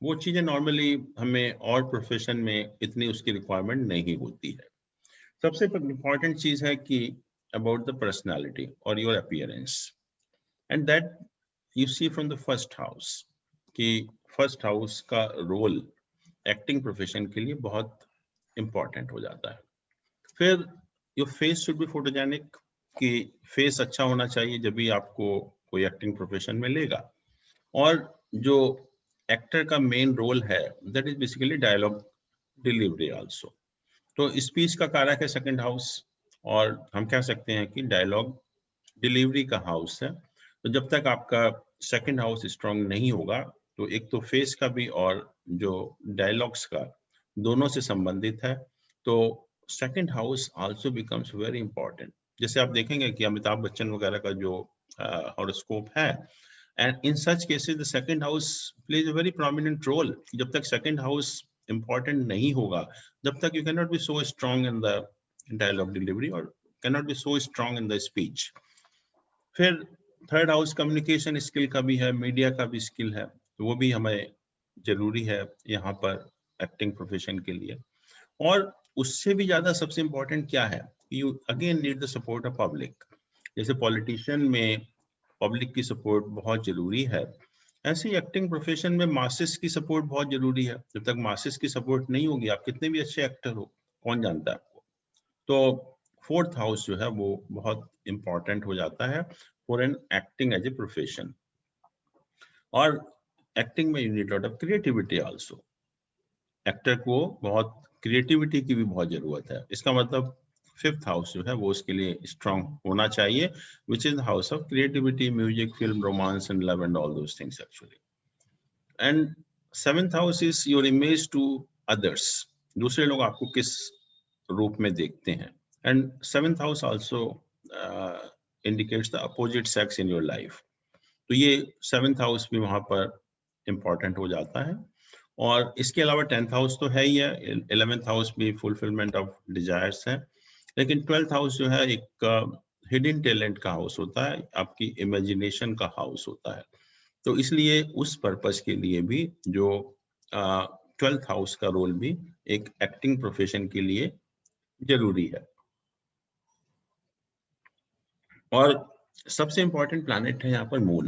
वो चीजें नॉर्मली हमें और प्रोफेशन में इतनी उसकी रिक्वायरमेंट नहीं होती है। सबसे इम्पोर्टेंट चीज है कि अबाउट द पर्सनालिटी और your appearance, and that you see from the first house, कि फर्स्ट हाउस का रोल एक्टिंग प्रोफेशन के लिए बहुत इंपॉर्टेंट हो जाता है। फिर your face should be photogenic, कि फेस अच्छा होना चाहिए जब भी आपको कोई एक्टिंग प्रोफेशन में लेगा। और जो एक्टर का मेन रोल है that is basically dialogue delivery also. तो स्पीच का कारक है सेकंड हाउस, और हम कह सकते हैं कि डायलॉग डिलीवरी का हाउस है। तो जब तक आपका सेकंड हाउस स्ट्रांग नहीं होगा तो एक तो फेस का भी और जो डायलॉग्स का दोनों से संबंधित है, तो second house also becomes very important. जैसे आप देखेंगे कि अमिताभ बच्चन वगैरह का जो हॉरोस्कोप है, and in such cases the second house plays a very prominent role. जब तक सेकंड हाउस इंपॉर्टेंट नहीं होगा, जब तक you can not be so strong in the dialogue delivery और can not be so strong in the speech. फिर third house communication skill का भी है, मीडिया का भी स्किल है, तो वो भी हमें जरूरी है यहाँ पर एक्टिंग प्रोफेशन के लिए। और उससे भी ज्यादा सबसे इंपॉर्टेंट क्या है, you again need the support of public. जैसे पॉलिटिशियन में पब्लिक की सपोर्ट बहुत जरूरी है, ऐसे ही एक्टिंग प्रोफेशन में मासेस की सपोर्ट बहुत जरूरी है। जब तक मासेस की सपोर्ट नहीं होगी, आप कितने भी अच्छे एक्टर हो, कौन जानता है आपको। तो फोर्थ हाउस जो है वो बहुत इंपॉर्टेंट हो जाता है for an acting as a profession. और एक्टिंग में you need lot of creativity also. Actor को बहुत क्रिएटिविटी की भी बहुत जरूरत है। इसका मतलब फिफ्थ हाउस जो है वो उसके लिए स्ट्रांग होना चाहिए, which is house of creativity, music, film, romance and love and all those things actually. And seventh house is your image to others, दूसरे लोग आपको किस रूप में देखते हैं। And seventh house also indicates the opposite sex in your life. तो ये सेवेंथ हाउस भी वहां पर इंपॉर्टेंट हो जाता है। और इसके अलावा टेंथ हाउस तो है ही है, 11th हाउस भी फुलफिलमेंट ऑफ डिजायर्स है, लेकिन 12th हाउस जो है एक हिडन टैलेंट का हाउस होता है, आपकी इमेजिनेशन का हाउस होता है। तो इसलिए उस पर्पस के लिए भी जो 12th हाउस का रोल भी एक एक्टिंग प्रोफेशन के लिए जरूरी है। और सबसे इंपॉर्टेंट प्लैनेट है यहाँ पर मून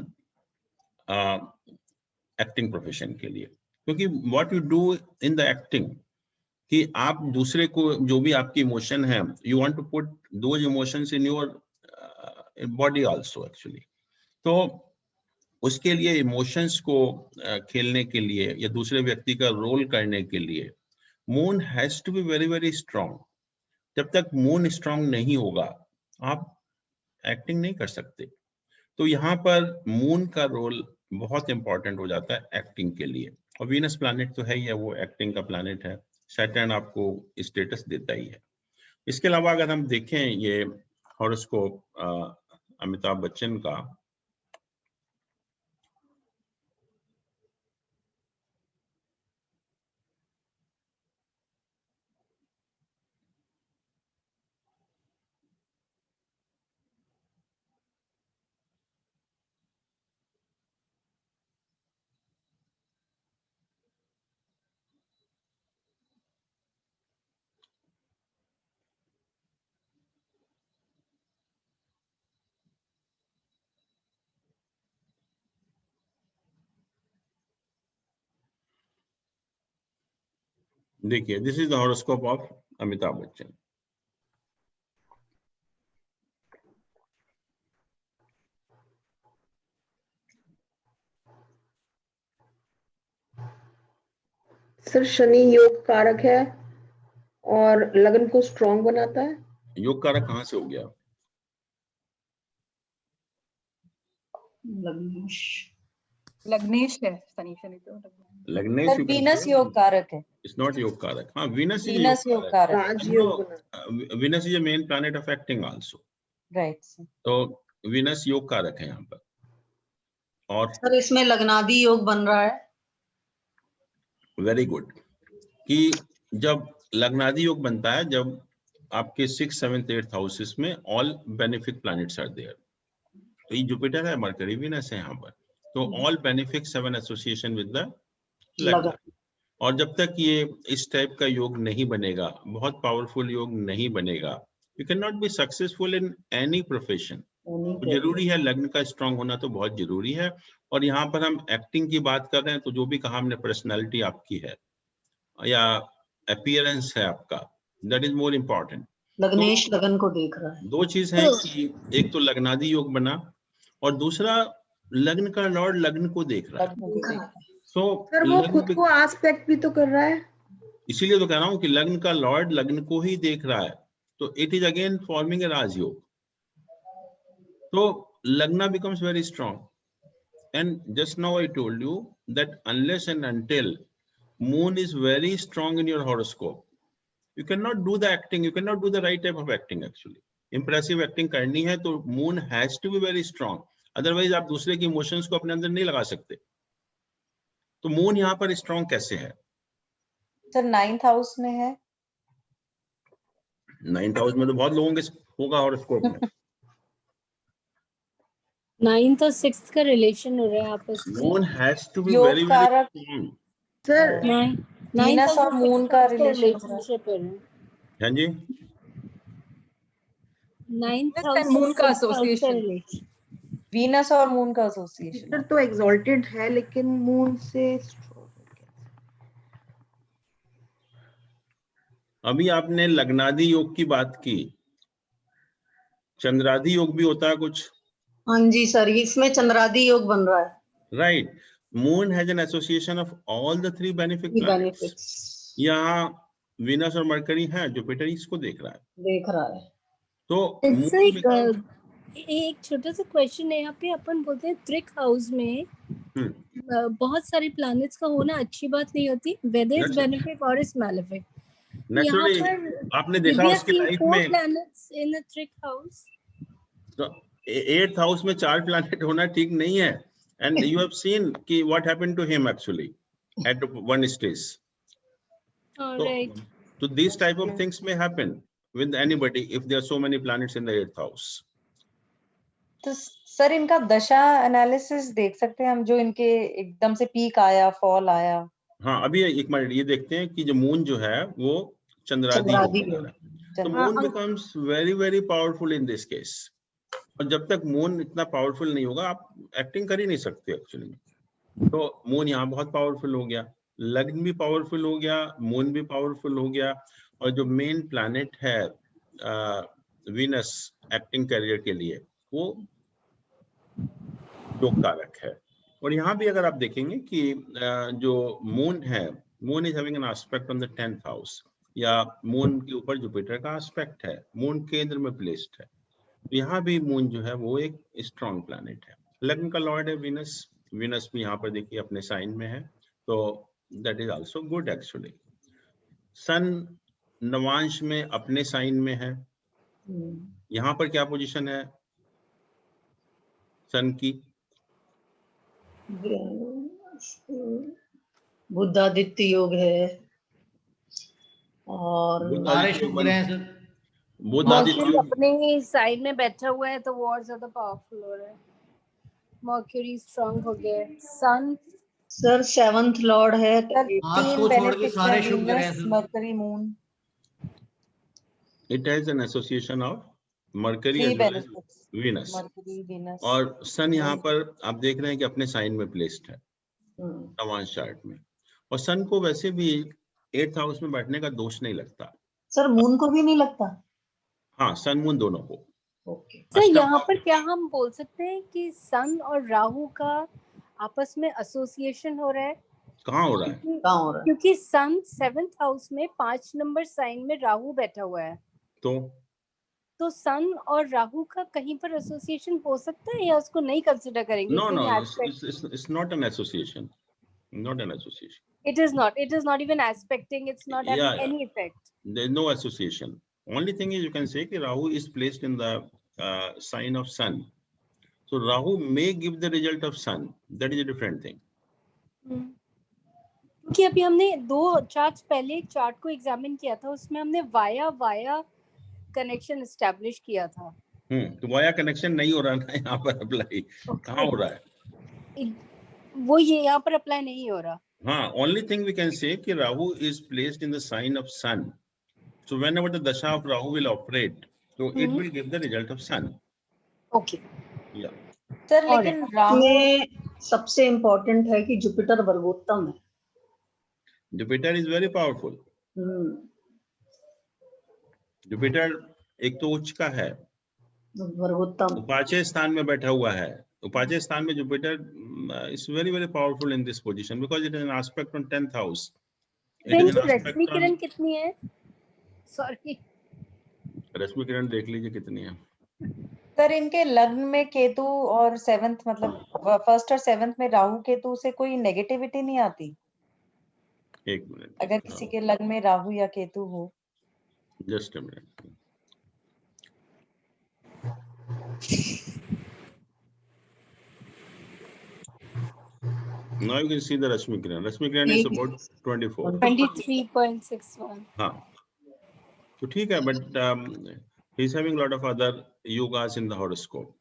एक्टिंग प्रोफेशन के लिए, क्योंकि what you do in the acting, कि आप दूसरे को जो भी आपकी इमोशन है, you want to put those emotions in your body also actually. तो उसके लिए इमोशंस को खेलने के लिए या दूसरे व्यक्ति का रोल करने के लिए moon has to be very very strong. जब तक मून स्ट्रांग नहीं होगा आप एक्टिंग नहीं कर सकते। तो यहाँ पर मून का रोल बहुत इंपॉर्टेंट हो जाता है एक्टिंग के लिए। और वीनस प्लैनेट तो है ही है, वो एक्टिंग का प्लैनेट है। सैटर्न आपको स्टेटस देता ही है। इसके अलावा अगर हम देखें ये हॉरोस्कोप अमिताभ बच्चन का, देखिए this is the horoscope of Amitabh Bachchan. Sir Shani योग कारक है और लगन को स्ट्रॉन्ग बनाता है। योग कारक कहाँ से हो गया? लग्नेश है, शनि तो लग्नेश सर वीनस योग कारक है। इट्स नॉट योग कारक। हाँ, वीनस इज वीनस योग कारक। Venus is a main planet affecting also, right. तो वीनस योग कारक है यहाँ पर। और सर इसमें लग्नादि योग बन रहा है। वेरी गुड, कि जब लग्नादि योग बनता है, जब आपके 6th 7th 8th हाउसेस में all benefic planets are there. तो ये जुपिटर है, मरकरी, वीनस है यहाँ पर, तो all benefic 7 association with the लग्न। और जब तक ये इस टाइप का योग नहीं बनेगा, बहुत पावरफुल योग नहीं बनेगा, you can not be successful in any profession. जरूरी है लग्न का स्ट्रांग होना, तो बहुत जरूरी है। और यहाँ पर हम एक्टिंग की बात कर रहे हैं, तो जो भी कहा हमने, पर्सनैलिटी आपकी है या अपीयरेंस है आपका, दैट इज मोर इम्पोर्टेंट। लग्नेश लगन को देख रहा है। दो चीज है कि एक तो लग्नादि योग बना, और दूसरा लग्न का लॉर्ड लग्न को देख रहा है। तो सर वो खुद को आस्पेक्ट भी तो कर रहा है, इसीलिए तो कह रहा हूँ कि लग्न का लॉर्ड लग्न को ही देख रहा है, तो it is again forming a rajyoga. तो lagna becomes very strong, and just now I told you that unless and until moon is very strong in your horoscope, you cannot do the acting, you cannot do the right type of acting. Actually impressive acting करनी है तो moon has to be very strong, otherwise आप दूसरे की emotions को अपने अंदर नहीं लगा सकते। तो मून यहाँ पर स्ट्रॉन्ग कैसे है? सर 9th हाउस में है। 9th हाउस में तो बहुत लोगों के होगा हॉरोस्कोप में। 9th और 6th का रिलेशन हो रहा है आपस में। Moon has to be very very strong. Sir Venus और मून का रिलेशनशिप है। हाँ जी, 9th और मून का एसोसिएशन। वीनस और मून का एसोसिएशन। सर तो एक्सॉल्टेड है, लेकिन मून से अभी आपने लग्नादि योग की बात की, चंद्रादि योग भी होता है कुछ। हाँ जी सर, इसमें चंद्रादि योग बन रहा है। Right, moon has an association of all the 3 benefic planets. यहाँ वीनस और मरकरी है, जुपिटर इसको देख रहा है। तो एक छोटा सा क्वेश्चन है यहाँ पे। अपन बोलते हैं त्रिक हाउस में बहुत सारे प्लैनेट्स का होना अच्छी बात नहीं होती, वेदर इज बेनिफिक और इज मैलेफिक। नेचुरली आपने देखा उसके लाइफ में प्लैनेट्स इन अ त्रिक हाउस, तो 8th हाउस में 4 प्लैनेट होना ठीक नहीं है। एंड यू हैव सीन कि what happened to him actually at one stage. तो this type of things may happen with anybody if there are so many planets in the 8th house. तो sir इनका दशा analysis देख सकते हैं हम, जो इनके एकदम से पीक आया, फॉल आया। हाँ, अभी एक मिनट ये देखते हैं कि जो मून जो है वो चंद्रादि योग है, तो moon becomes very very powerful in this case। और जब तक मून इतना पावरफुल नहीं होगा, आप एक्टिंग कर ही नहीं सकते एक्चुअली। तो मून यहाँ बहुत पावरफुल हो गया, लग्न भी पावरफुल हो गया, मून भी पावरफुल हो गया, और जो मेन प्लैनेट है वीनस एक्टिंग करियर के लिए, वो योग कारक है। और यहाँ भी अगर आप देखेंगे कि जो मून है, moon is having an aspect on the 10th house, या मून के ऊपर जुपिटर का एस्पेक्ट है, मून केंद्र में प्लेस्ड है। तो यहाँ भी मून जो है वो एक स्ट्रॉन्ग प्लैनेट है। लग्न का लॉर्ड है वीनस, वीनस भी यहाँ पर देखिए अपने साइन में है, तो that is also good actually. Sun navamsa में अपने साइन में है, यहाँ पर क्या पोजीशन है सन की? बुधादित्य योग है, और मर्क्यूरी अपने ही साइड में बैठा हुआ है, तो वो और ज्यादा पावरफुल हो रहा है। मर्क्यूरी स्ट्रांग हो गया। सन सर 7th लॉर्ड है, आज को छोड़ के सारे शुभ ग्रह हैं। Mercury moon, it has an association of Mercury as well as Venus. और सन यहाँ पर आप देख रहे हैं कि अपने साइन में प्लेस्ड है नवांश चार्ट में। और सन को वैसे भी 8th हाउस में बैठने का दोष नहीं लगता। सर मून को भी नहीं लगता? हाँ, सन मून दोनों को। तो यहाँ पर क्या हम बोल सकते हैं कि सन और राहु का आपस में एसोसिएशन हो रहा है? कहाँ हो रहा है? क्योंकि सन 7th हाउस में 5 नंबर साइन में राहु बैठा हुआ है। तो तो सन और राहु का कहीं पर एसोसिएशन हो सकता है या उसको नहीं कंसिडर करेंगे? No, no, aspect... it's not an association. Not an association. It is not. It is not even aspecting. It's not having any effect. There's no association. Only thing is you can say that Rahu is placed in the sign of Sun. So Rahu may give the result of Sun. That is a different thing. क्योंकि अभी हमने 2 charts पहले एक chart को examine किया था, उसमें हमने वाया कनेक्शन एस्टैब्लिश किया था। तो वाया कनेक्शन नहीं हो रहा ना यहाँ पर अप्लाई। कहाँ हो रहा है? वो ये यहाँ पर अप्लाई नहीं हो रहा। हाँ, only thing we can say कि Rahu is placed in the sign of Sun. So whenever the dasha of Rahu will operate, so it will give the result of Sun. Okay. Yeah. Sir लेकिन राहु में सबसे important है कि Jupiter वर्गोत्तम है। Jupiter is very powerful. Jupiter एक तो उच्च का है, वर्गोत्तम उपाचय स्थान में बैठा हुआ है। उपाचय स्थान में Jupiter is very very powerful in this position because it is an aspect on 10th house. रश्मि किरण कितनी है? सॉरी, रश्मि किरण देख लीजिए कितनी है। सर इनके लग्न में केतु और 7th मतलब 1st और 7th में राहु केतु से कोई नेगेटिविटी नहीं आती? एक मिनट, अगर किसी के लग्न में राहु या केतु हो। Just a minute. Now you can see the Rashmi Kiran. Rashmi Kiran is about 24. 23.61. हाँ, तो ठीक है, but he is having a lot of other yugas in the horoscope.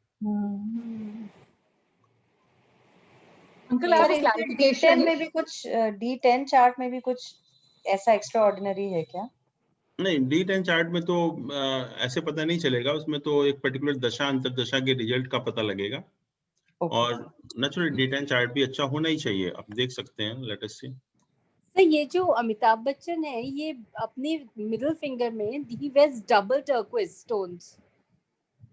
Uncle, I have a clarification. में भी कुछ D10 chart में भी कुछ ऐसा एक्स्ट्रा ऑर्डिनरी है क्या? नहीं, D10 चार्ट में तो ऐसे पता नहीं चलेगा, उसमें तो एक पर्टिकुलर दशा अंतरदशा के रिजल्ट का पता लगेगा। और नेचुरली D10 चार्ट भी अच्छा होना ही चाहिए, आप देख सकते हैं। लेट अस सी। सर ये जो अमिताभ बच्चन है, ये अपने मिडिल फिंगर में ही wears double turquoise stones,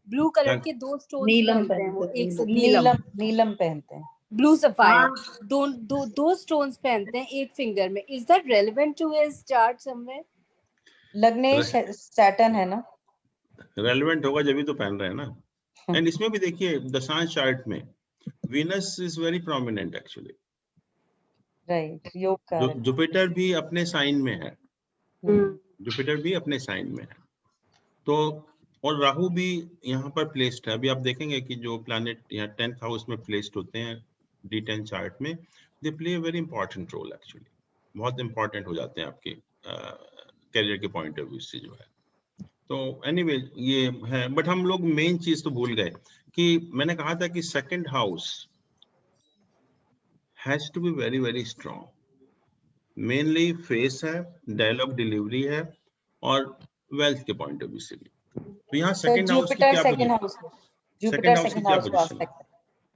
blue colour के 2 स्टोन्स पहनते हैं वो, एक से नीलम पहनते हैं, ब्लू सफायर, दो स्टोन्स पहनते हैं एक फिंगर में। Is that relevant to his chart somewhere? लग्नेश सैटर्न है ना, रेलेवेंट होगा जब भी तो पहन रहे हैं ना। एंड इसमें भी देखिए दशांश चार्ट में Venus is very prominent actually, right, योग का जुपिटर भी अपने साइन में है, जुपिटर भी अपने साइन में है, तो और राहु भी यहाँ पर प्लेस्ड है। अभी आप देखेंगे कि जो प्लैनेट यहाँ 10th हाउस में प्लेस्ड होते हैं D10 चार्ट में, they play a very important role actually, बहुत इंपॉर्टेंट हो जाते हैं आपके करियर के पॉइंट ऑफ व्यू से जो है। तो एनीवे ये है, बट हम लोग मेन चीज तो भूल गए कि मैंने कहा था कि second house has to be very very strong. Mainly face है, डायलॉग डिलीवरी है और वेल्थ के पॉइंट ऑफ व्यू से भी। तो यहाँ सेकंड हाउस की क्या पोजीशन? सेकंड हाउस की क्या position?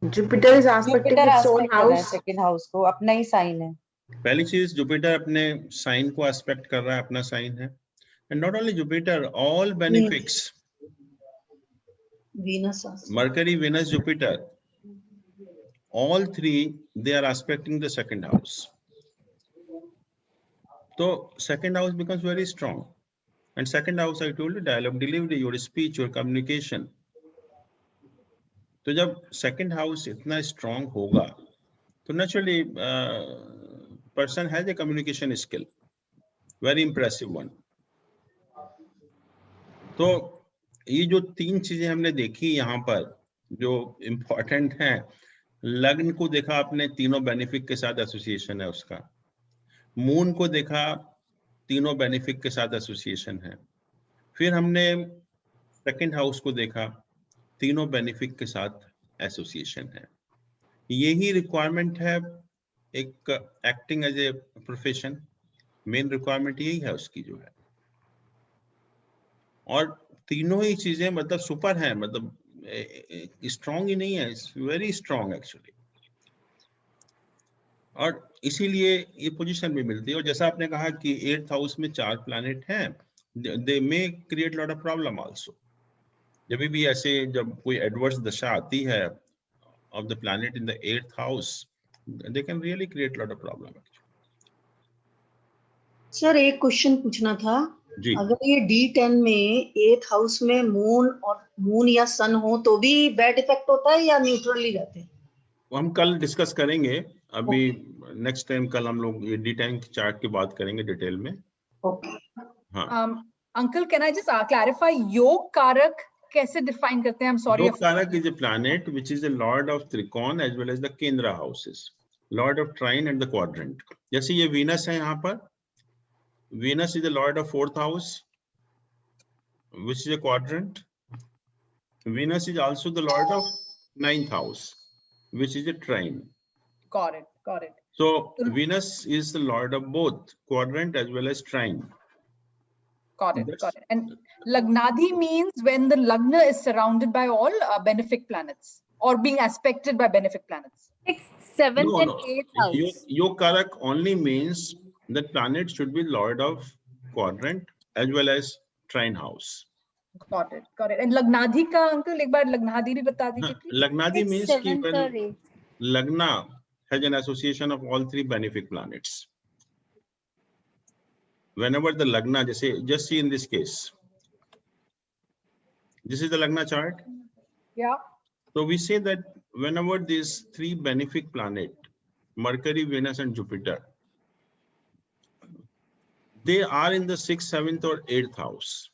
Jupiter is expecting its own house, second house को अपना ही साइन है। पहली चीज, जुपिटर अपने साइन को एस्पेक्ट कर रहा है, अपना साइन है। And not only Jupiter, all benefics, Venus, Mercury, Venus, Jupiter, all three, they are aspecting the second house. So second house becomes very strong. And second house, I told you, dialogue delivery, your speech, your communication. तो जब second house इतना strong होगा, तो naturally person has a communication skill, very impressive one. तो ये जो 3 चीजें हमने देखी यहाँ पर जो इम्पोर्टेंट हैं, लग्न को देखा आपने, तीनों बेनिफिक के साथ एसोसिएशन है उसका। मून को देखा, तीनों बेनिफिक के साथ एसोसिएशन है। फिर हमने सेकंड हाउस को देखा, तीनों बेनिफिक के साथ एसोसिएशन है। यही रिक्वायरमेंट है एक acting as a profession, main requirement यही है उसकी जो है। और तीनों ही चीजें मतलब सुपर है, मतलब स्ट्रॉन्ग ही नहीं है, इट्स वेरी स्ट्रॉन्ग एक्चुअली। और इसीलिए ये पोजीशन भी मिलती है। और जैसा आपने कहा कि 8th हाउस में 4 प्लैनेट हैं, they may create lot of problem also. जब भी ऐसे जब कोई एडवर्स दशा आती है of the planet in the 8th house, they can really create lot of problem. Sir एक क्वेश्चन पूछना था जी। अगर ये D10 में 8th हाउस में मून या सन हो तो भी बैड इफेक्ट होता है या न्यूट्रली रहते हैं? हम कल डिस्कस करेंगे, अभी नेक्स्ट टाइम कल हम लोग ये D10 चार्ट की बात करेंगे डिटेल में। हाँ। Uncle can I just clarify योग कारक कैसे डिफाइन करते हैं? I'm sorry. योग कारक is a planet which is the lord of Trikon as well as the Kendra houses, lord of trine and the quadrant. जैसे ये Venus है यहाँ पर, Venus is the lord of 4th house, which is a quadrant. Venus is also the lord of 9th house, which is a trine. Got it. Got it. So Venus is the lord of both quadrant as well as trine. Got it. Got it. And Lagnadi means when the Lagna is surrounded by all benefic planets or being aspected by benefic planets. 6th, 7th, and 8th house. Yog Karak only means that planet should be lord of quadrant as well as trine house. Got it. Got it. And Lagnadi ka uncle, एक बार Lagnadi भी बता दीजिए please. Lagnadi means कि 7th or 8th. Lagna has an association of all three benefic planets. Whenever the Lagna, just see in this case, this is the Lagna chart. Yeah. So we say that whenever these three benefic planets, Mercury, Venus, and Jupiter, they are in the 6th, 7th, or 8th house.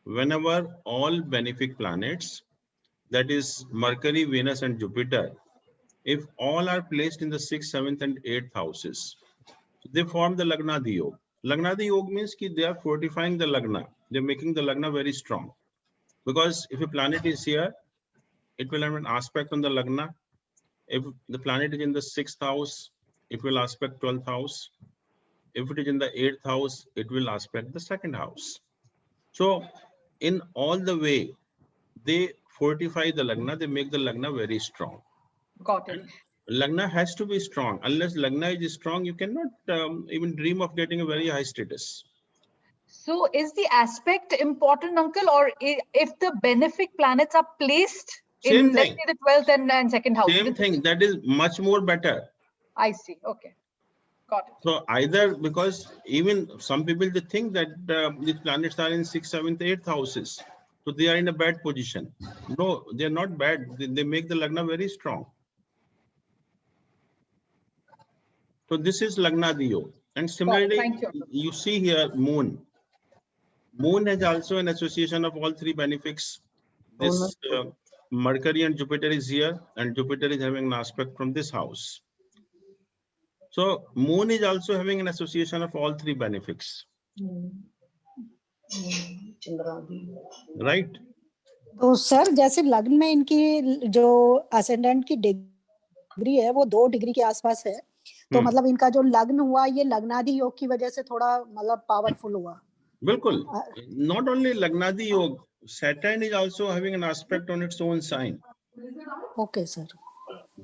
Whenever all benefic planets, that is Mercury, Venus, and Jupiter, if all are placed in the 6th, 7th, and 8th houses, they form the Lagnadi Yoga. Lagnadi Yoga means that they are fortifying the Lagna. They're making the Lagna very strong. Because if a planet is here, it will have an aspect on the Lagna. If the planet is in the 6th house, it will aspect 12th house. If it is in the 8th house, it will aspect the 2nd house. So in all the way, they fortify the Lagna, they make the Lagna very strong. Got it. Lagna has to be strong. Unless Lagna is strong, you cannot even dream of getting a very high status. So is the aspect important, uncle, or if the benefic planets are placed in, let's say, the 12th and 2nd house? Same thing. That is much more better. I see. Okay. Got it. So either, because even some people, they think that these planets are in 6th, 7th, 8th houses. So they are in a bad position. No, they are not bad. They make the Lagna very strong. So this is Lagnadi Yoga. And similarly, you see here Moon. Moon has also an association of all three benefics. This Mercury and Jupiter is here, and Jupiter is having an aspect from this house. So Moon is also having an association of all three benefics. Right? तो sir जैसे लग्न में इनकी जो ascendant की degree है वो 2 degree के आसपास है, तो मतलब इनका जो लग्न हुआ ये लग्नादि योग की वजह से थोड़ा मतलब पावरफुल हुआ. बिल्कुल. Not only लग्नादि योग, Saturn is also having an aspect on its own sign. Okay sir.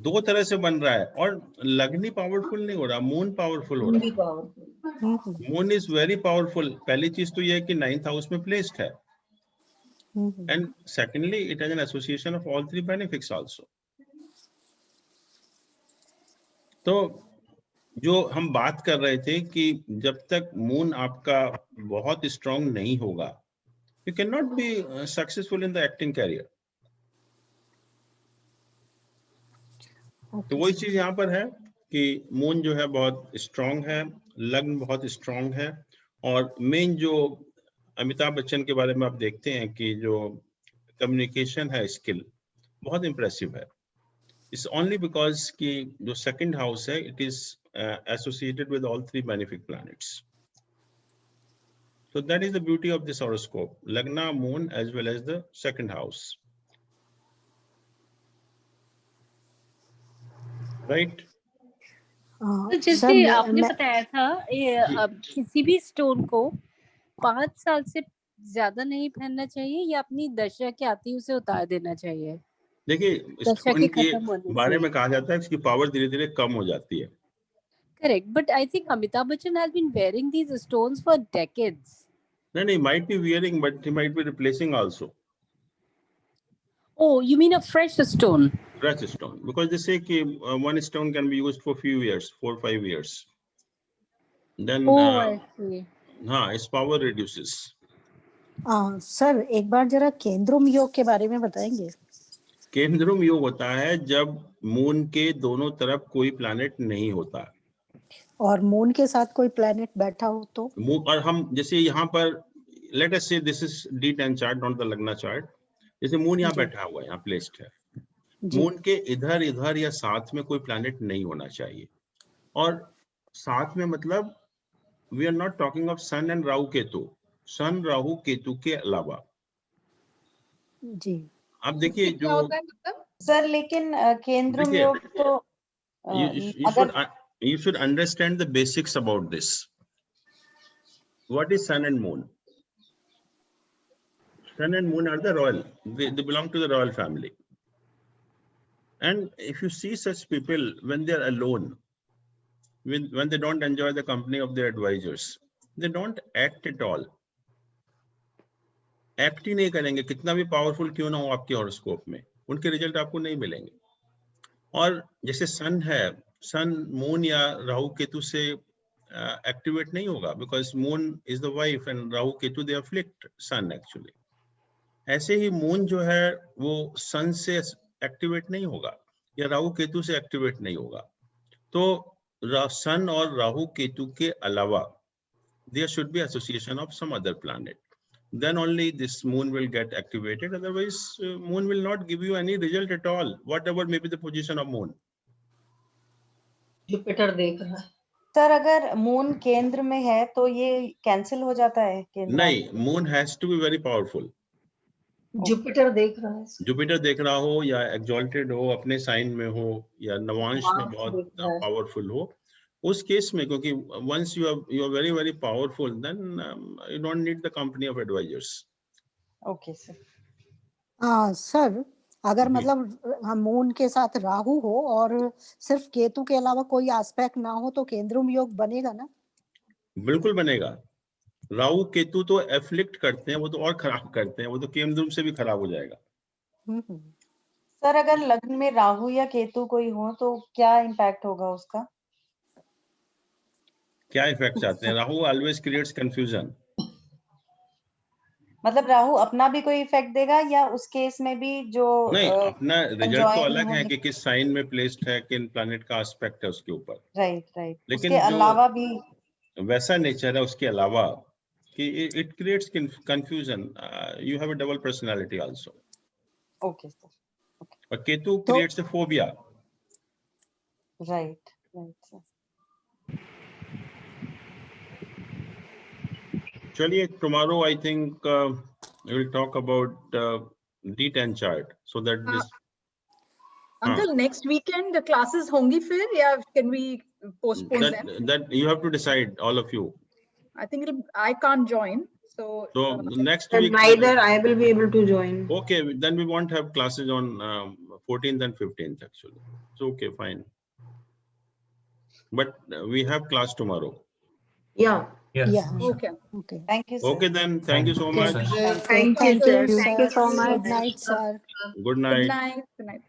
2 तरह से बन रहा है और लग्नी पावरफुल नहीं हो रहा, मून पावरफुल हो रहा है. Moon is very powerful. पहली चीज तो ये है कि 9th हाउस में प्लेस्ड है, and secondly it has an association of all three benefics also. तो जो हम बात कर रहे थे कि जब तक मून आपका बहुत स्ट्रांग नहीं होगा, you can not be successful in the acting career. तो वही चीज यहाँ पर है कि मून जो है बहुत स्ट्रांग है, लग्न बहुत स्ट्रांग है, और मेन जो अमिताभ बच्चन के बारे में आप देखते हैं कि जो कम्युनिकेशन है स्किल बहुत इंप्रेसिव है. इट्स ओनली बिकॉज कि जो 2nd हाउस है it is associated with all three benefic planets. So that is the beauty of this horoscope, lagna, moon as well as the 2nd house. Right. तो जैसे आपने बताया था किसी भी स्टोन को 5 साल से ज्यादा नहीं पहनना चाहिए या अपनी दशा के आती उसे उतार देना चाहिए. देखिए स्टोन के बारे में कहा जाता है इसकी पावर धीरे धीरे कम हो जाती है. Correct, but I think Amitabh Bachchan has been wearing these stones for decades. नहीं, might be wearing, but he might be replacing also. Oh, you mean a fresh stone? Fresh stone, because they say कि one stone can be used for few years, 4-5 years. then Oh, I see. हाँ, its power reduces. Sir एक बार जरा केंद्रुम योग के बारे में बताएंगे। केंद्रुम योग होता है जब मून के दोनों तरफ कोई प्लैनेट नहीं होता, और मून के साथ कोई प्लैनेट बैठा हो तो। और हम जैसे यहाँ पर लेट अस से this is D10 chart, not the लग्ना चार्ट। जैसे मून यहाँ बैठा हुआ है, यहाँ प्लेस्ड है, मून के इधर इधर या साथ में कोई प्लैनेट नहीं होना चाहिए। और साथ में मतलब we are not talking of sun and Rahu Ketu, sun Rahu Ketu के अलावा। जी अब देखिए जो सर लेकिन केंद्रुम योग तो you should understand the basics about this. What is sun and moon? Sun and moon are the royal, they belong to the royal family. And if you see such people when they are alone, when they don't enjoy the company of their advisors, they don't act at all. Act ही नहीं करेंगे, कितना भी powerful क्यों ना हो आपके horoscope में, उनके रिजल्ट आपको नहीं मिलेंगे। और जैसे सन है, सन मून या राहु केतु से एक्टिवेट नहीं होगा, because moon is the wife and Rahu Ketu they afflict sun actually. ऐसे ही मून जो है वो सन से एक्टिवेट नहीं होगा या राहु केतु से एक्टिवेट नहीं होगा। तो सन और राहु केतु के अलावा there should be association of some other planet, then only this moon will get activated, otherwise moon will not give you any result at all, whatever may be the position of moon. Jupiter देख रहा है sir, अगर moon केंद्र में है तो ये cancel हो जाता है केंद्र? नहीं, moon has to be very powerful. Jupiter देख रहा है, जुपिटर देख रहा हो या एक्सॉल्टेड हो, अपने साइन में हो या नवांश में बहुत पावरफुल हो, उस केस में, क्योंकि once you are very very powerful, then you don't need the company of advisors. Okay sir. Sir अगर मतलब मून के साथ राहु हो और सिर्फ केतु के अलावा कोई एस्पेक्ट ना हो तो केंद्रुम योग बनेगा ना? बिल्कुल बनेगा। राहु केतु तो एफ्लिक्ट करते हैं, वो तो और खराब करते हैं, वो तो केंद्रुम से भी खराब हो जाएगा। सर अगर लग्न में राहु या केतु कोई हो तो क्या इम्पैक्ट होगा उसका? क्या इफेक्ट चाहते हैं? Rahu always creates confusion. मतलब राहु अपना भी कोई इफेक्ट देगा या उस केस में भी जो नहीं, अपना रिजल्ट तो अलग है कि किस साइन में प्लेस्ड है, किन प्लैनेट का एस्पेक्ट है उसके ऊपर। राइट। लेकिन उसके अलावा भी वैसा नेचर है उसके अलावा कि it creates confusion, you have a double personality also. Okay sir. और Ketu creates a phobia. Right sir. चलिए, tomorrow I think we will talk about D10 chart so that this until next weekend the classes होंगी फिर या can we postpone them? That you have to decide, all of you. I think I can't join, so next week neither I will be able to join. Okay, then we won't have classes on 14th and 15th actually. So okay, fine, but we have class tomorrow. Yeah. Okay. Thank you, sir. Okay, then thank you so much. Thank you, sir. Thank you so much. Good night, sir. Good night. Good night.